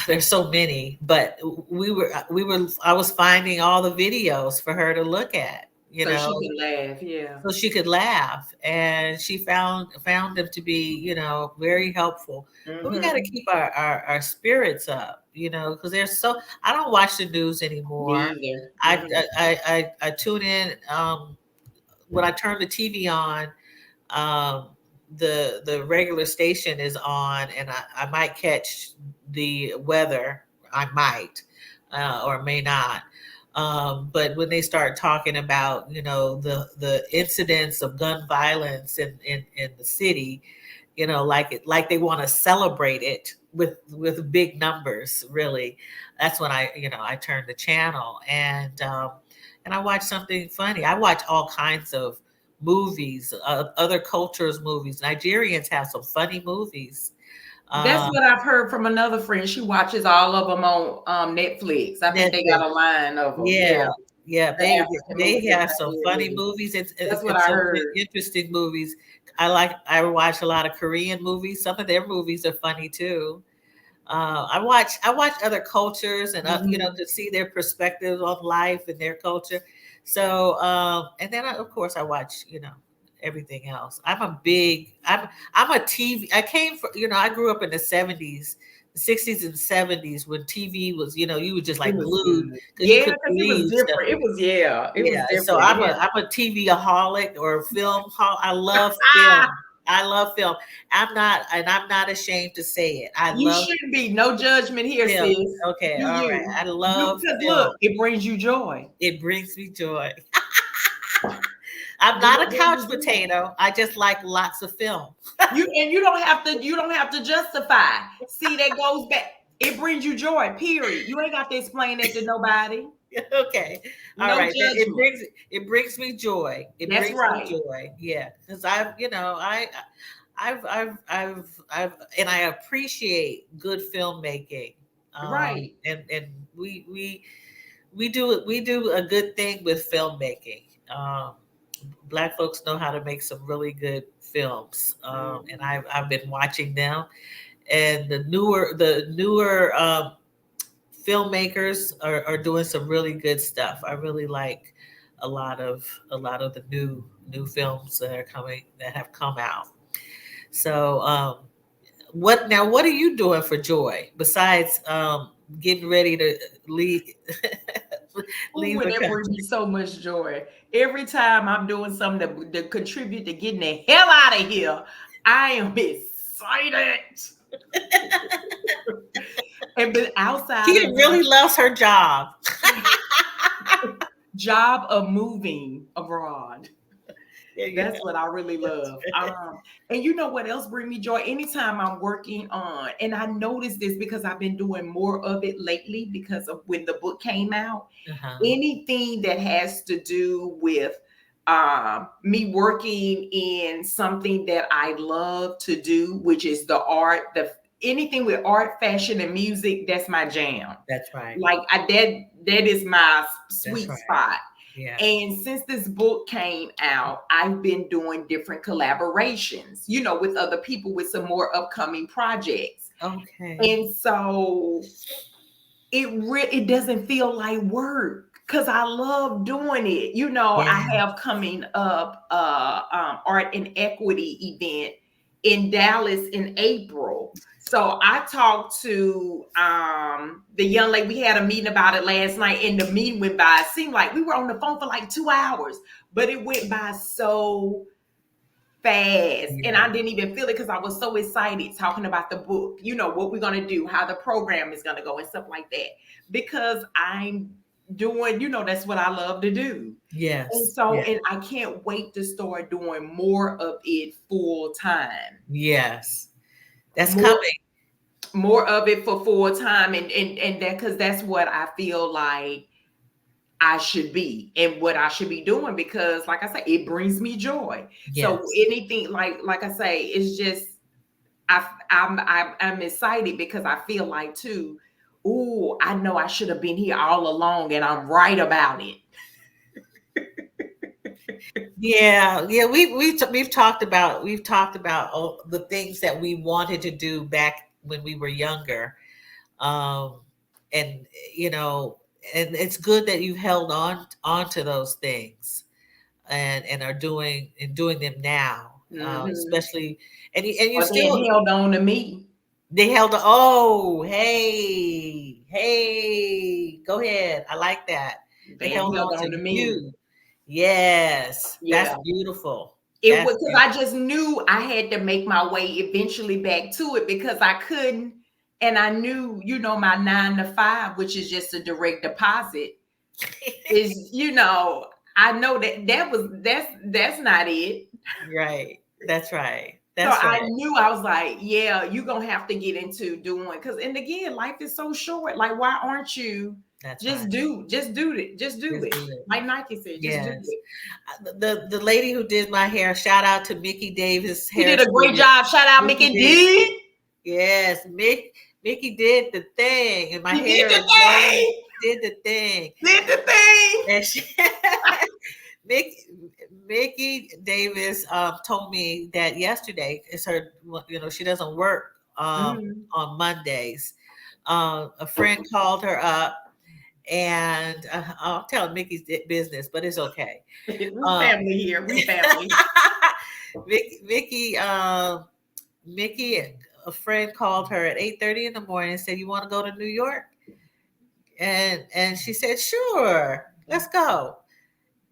there's so many, but I was finding all the videos for her to look at, so she can laugh. Yeah. so she could laugh, and she found them to be, very helpful. But we got to keep our spirits up, because there's so I don't watch the news anymore. Me either. I tune in when I turn the TV on. um, the regular station is on, and I might catch the weather. I might, or may not. But when they start talking about, the incidents of gun violence in the city, like they want to celebrate it with big numbers. Really, that's when I turn the channel, and I watch something funny. I watch all kinds of movies, other cultures' movies. Nigerians have some funny movies. That's what I've heard from another friend. She watches all of them on Netflix. I think they got a line of them. Yeah, they have some funny movies. That's what I heard. Interesting movies. I watch a lot of Korean movies. Some of their movies are funny too. I watch other cultures, and to see their perspectives on life and their culture. So and then of course I watch everything else. I'm a TV. I came from I grew up in the 70s, the 60s and 70s when TV was you were just like glued. Because it was different. It was different. So I'm a TV-aholic or film. I love film. I love film. I'm not ashamed to say it. You shouldn't be. No judgment here, film. sis. Okay, all right. I love film. Look, it brings you joy. It brings me joy. I'm not a couch potato. I just like lots of film. You don't have to justify. See, that goes back. It brings you joy. Period. You ain't got to explain that to nobody. Okay. All right. It brings me joy. That's right. Me joy. Yeah. Because I've and I appreciate good filmmaking. Right. And we do a good thing with filmmaking. Black folks know how to make some really good films. And I've been watching them, and the newer filmmakers are doing some really good stuff. I really like a lot of the new films that have come out. So what are you doing for joy besides getting ready to leave? It brings me so much joy. Every time I'm doing something to contribute to getting the hell out of here, I am excited. But outside, she really loves her job. Job of moving abroad. That's what I really love. And you know what else brings me joy? Anytime I'm working on, and I noticed this because I've been doing more of it lately because of when the book came out. Anything that has to do with me working in something that I love to do, which is the art, anything with art, fashion, and music, that's my jam. That's right. Like that is my sweet spot. Yeah. And since this book came out, I've been doing different collaborations, with other people with some more upcoming projects. Okay. And so it doesn't feel like work because I love doing it. I have coming up art and equity event in Dallas in April. So I talked to the young lady. We had a meeting about it last night, and the meeting went by. It seemed like we were on the phone for like 2 hours, but it went by so fast. And I didn't even feel it because I was so excited talking about the book, what we're going to do, how the program is going to go and stuff like that, because I'm doing, that's what I love to do. Yes. And so, and I can't wait to start doing more of it full time. Yes. That's coming. More of it for full time. And that, because that's what I feel like I should be and what I should be doing, because like I say, it brings me joy. Yes. So anything like I say, it's just, I'm excited because I feel like too, I know I should have been here all along and I'm right about it. Yeah, yeah, we've talked about all the things that we wanted to do back when we were younger, um, and you know, and it's good that you've held on to those things and are doing them now, Mm-hmm. especially and you Or then still held on to me. they held. Oh, hey, go ahead. I like that. They They held held on on to to me. you. Yes, that's Yeah. beautiful. It That's was because I beautiful. just knew I had to make my way eventually back to it because I couldn't. And I knew, my 9 to 5, which is just a direct deposit, is, I know that's not it. Right. That's right. So That's I right. knew I was like, yeah, you're gonna have to get into doing because and again, life is so short. Like, why aren't you That's just right. do it? Just do Just it. do it. Like Nike said, just do Yes. it. The lady who did my hair, shout out to Mickey Davis He Hair did a great Studio. job. Shout out Mickey Mickey did. D. Yes, Mickey did the thing, and my He did hair the is long. thing. Did the thing, Did the thing. and she, Mickey, Mickey Davis told me that yesterday is her. She doesn't work Mhm. on Mondays. A friend called her up, and I'll tell Mickey's business, but it's okay. We Um, family here. We family. Mickey, Mickey, a friend called her at 8:30 in the morning and said, "You want to go to New York?" And she said, "Sure, let's go."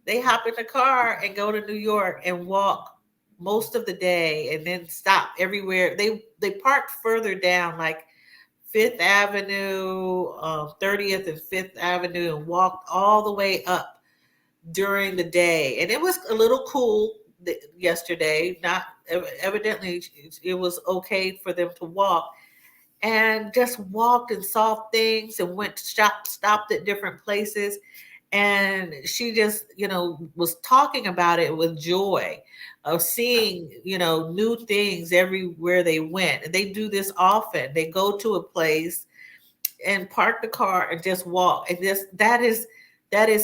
They hop in the car and go to New York and walk most of the day, and then stop everywhere. They parked further down, like Fifth Avenue, 30th and Fifth Avenue, and walked all the way up during the day. And it was a little cool yesterday. Not evidently, it was okay for them to walk, and just walked and saw things and went stopped at different places. And she just was talking about it with joy of seeing new things everywhere they went. And they do this often. They go to a place and park the car and just walk. And that is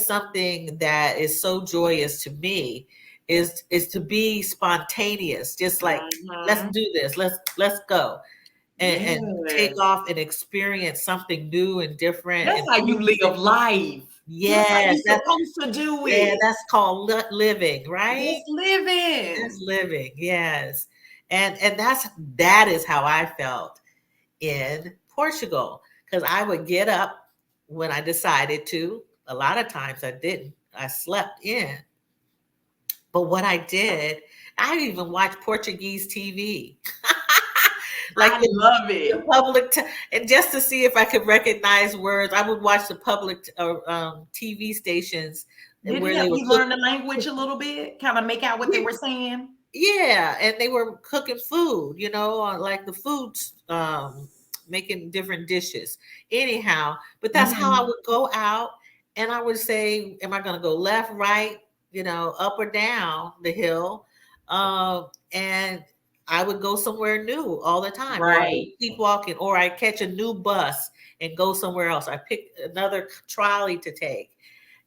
something that is so joyous to me, is to be spontaneous, just like, let's Mhm. do this, let's go, and take Yes. off and experience something new and different That's and how you see live life. That's how yes, you're supposed to do yeah, it. that's called living, right? Just That's living. living, yes. And that is how I felt in Portugal, because I would get up when I decided to. A lot of times I didn't. I slept in. But what I did, I even watched Portuguese TV. Like I love the it. public, and just to see if I could recognize words, I would watch the public TV stations Did it where they help were you learn the cooking. language a little bit? Kind of make out what they were saying? Yeah, and they were cooking food, like the foods, making different dishes. Anyhow, but that's how I Mhm. would go out, and I would say, "Am I going to go left, right, up or down the hill?" And I would go somewhere new all the time, or I would Right. keep walking, or I catch a new bus and go somewhere else. I pick another trolley to take,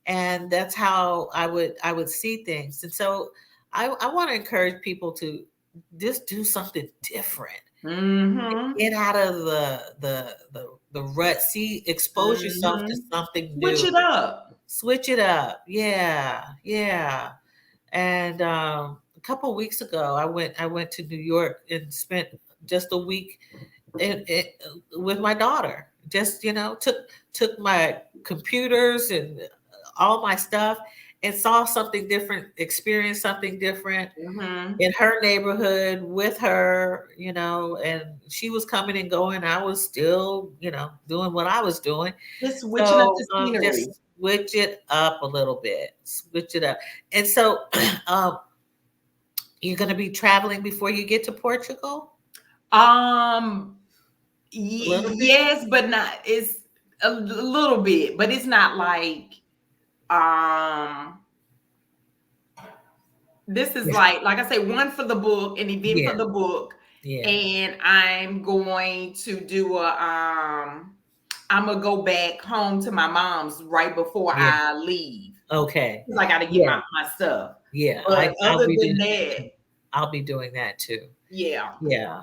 and that's how I would see things. And so I want to encourage people to just do something different. Mhm. Get out of the rut. See, expose yourself to Mhm. something Switch new. it up. Switch it up. Yeah, yeah. And a couple of weeks ago, I went to New York and spent just a week with my daughter. Just took my computers and all my stuff, and saw something different, experienced something different Mhm. in her neighborhood with her, and she was coming and going. I was still, doing what I was doing. Just switching up So the scenery. just switch it up a little bit, switch it up. And so you're going to be traveling before you get to Portugal Um, a little bit? yes, but not. It's a little bit, but it's not like um. This is Yeah. like I say, one for the book, an event for Yeah. the book, Yeah. and I'm going to do a I'm gonna go back home to my mom's right before Yeah. I leave Okay. because I got to get Yeah. my stuff. Yeah. But other be than doing that, I'll be doing that too. yeah.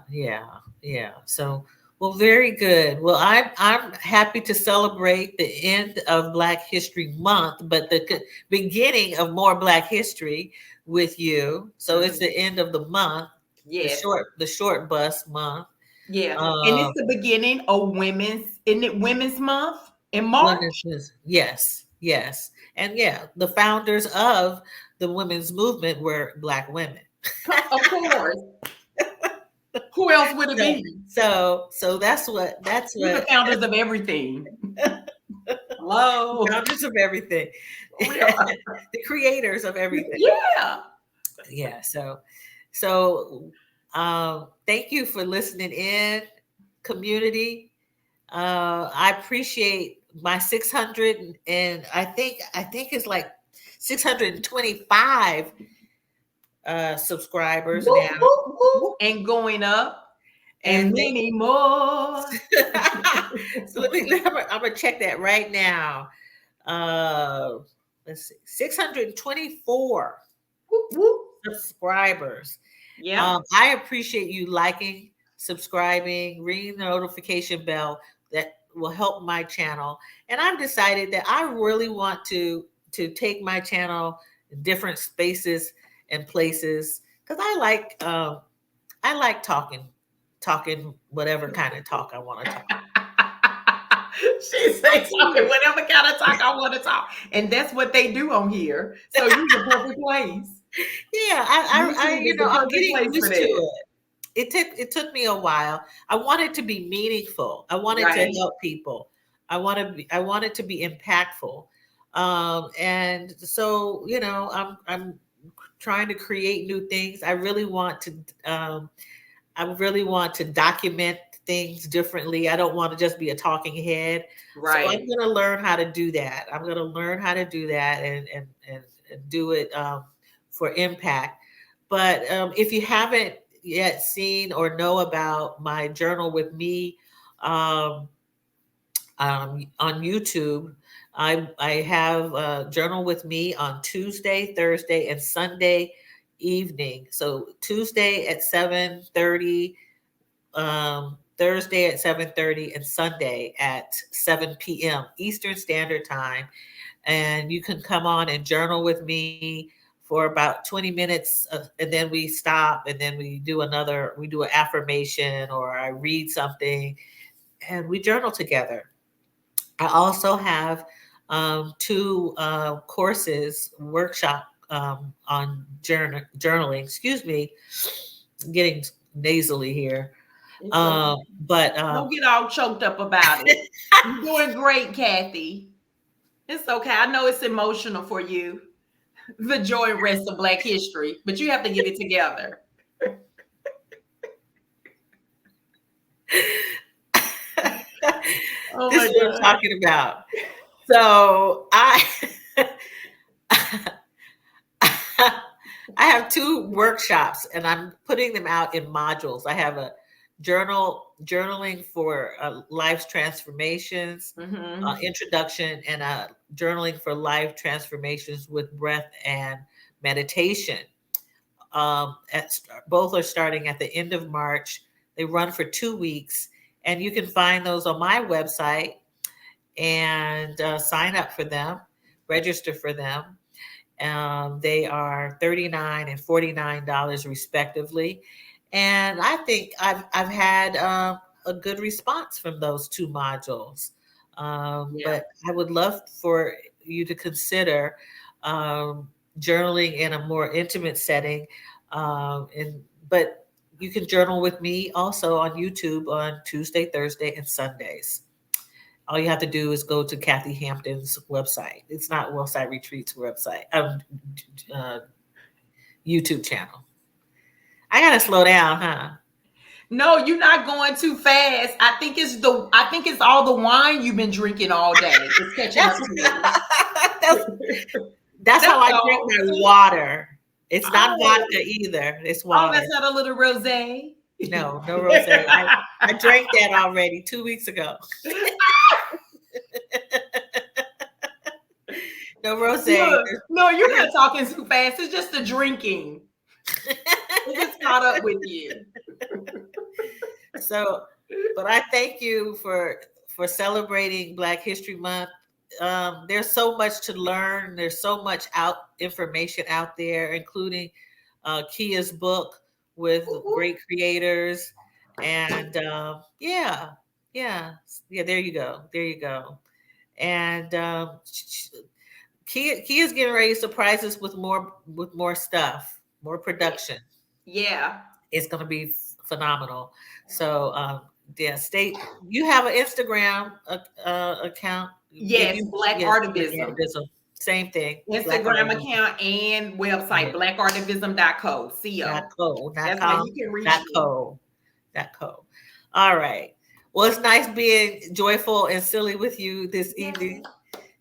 So, well, very good. Well, I'm happy to celebrate the end of Black History Month, but the beginning of more Black history with you. So it's the end of the month. Yes. The short bus month. Yeah. And it's the beginning of isn't it Women's Month in March? Yes. And yeah, the founders of the women's movement were Black women. Of course. Who else would it be? So that's what We're the founders of everything. Hello. Founders of everything. We are. The creators of everything. Yeah. So thank you for listening in, community. I appreciate my 600 and I think it's like 625 subscribers Woo, now. woo, woo. And going up and many more. So I'm gonna check that right now. Let's see, 624 subscribers. Yeah. I appreciate you liking, subscribing, ringing the notification bell. That will help my channel. And I've decided that I really want to take my channel in different spaces and places because I like talking whatever kind of talk I want to talk. She said talking whatever kind of talk I want to talk. And that's what they do on here. So you're the perfect place. Yeah, I'm getting used to it. It took me a while. I wanted to be meaningful. I wanted to help people. I wanted to be impactful. And so, I'm trying to create new things. I really want to document things differently. I don't want to just be a talking head. Right. So I'm going to learn how to do that. I'm going to learn how to do that and do it for impact. But if you haven't yet seen or know about my Journal with Me on YouTube, I have Journal with Me on Tuesday, Thursday, and Sunday evening. So Tuesday at 7:30, Thursday at 7:30, and Sunday at 7 p.m. Eastern Standard Time. And you can come on and journal with me for about 20 minutes, and then we stop, and then we do an affirmation, or I read something, and we journal together. I also have 2 courses, workshop on journaling. Excuse me, I'm getting nasally here. But don't get all choked up about it. You're doing great, Kathy. It's okay. I know it's emotional for you, the joy and rest of Black history, but you have to get it together. This is what I'm talking about. So I have 2 workshops, and I'm putting them out in modules. I have a journaling for life's transformations, introduction, and journaling for life transformations with breath and meditation. Both are starting at the end of March. They run for 2 weeks, and you can find those on my website and sign up for them, register for them. They are $39 and $49 respectively. And I think I've had a good response from those 2 modules. But I would love for you to consider journaling in a more intimate setting. But you can journal with me also on YouTube on Tuesday, Thursday, and Sundays. All you have to do is go to Kathy Hampton's website. It's not Wellside Retreats website, YouTube channel. I gotta slow down, huh? No, you're not going too fast. I think it's all the wine you've been drinking all day. It's catching up to you. That's how I drink my water. It's not vodka either. It's water. Oh, that's not a little rosé? No rosé. I drank that already 2 weeks ago. No rose. Look, no, you're not talking too fast. It's just the drinking. It just caught up with you. So, but I thank you for celebrating Black History Month. There's so much to learn. There's so much information out there, including Kia's book with great creators. And yeah. There you go. And Kia's getting ready to surprise us with more stuff, more production. Yeah, it's going to be phenomenal. So yeah, you have an Instagram account. Yes, Black Artivism. Same thing. Instagram account and website, BlackArtivism.co. That's how you can reach me. .co. All right. Well, it's nice being joyful and silly with you this evening.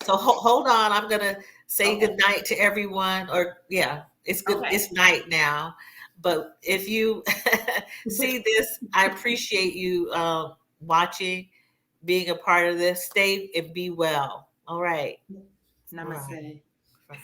So hold on. I'm going to say good night to everyone. It's good. Okay. It's night now. But if you see this, I appreciate you watching, being a part of this. Stay and be well. All right. Namaste. Right.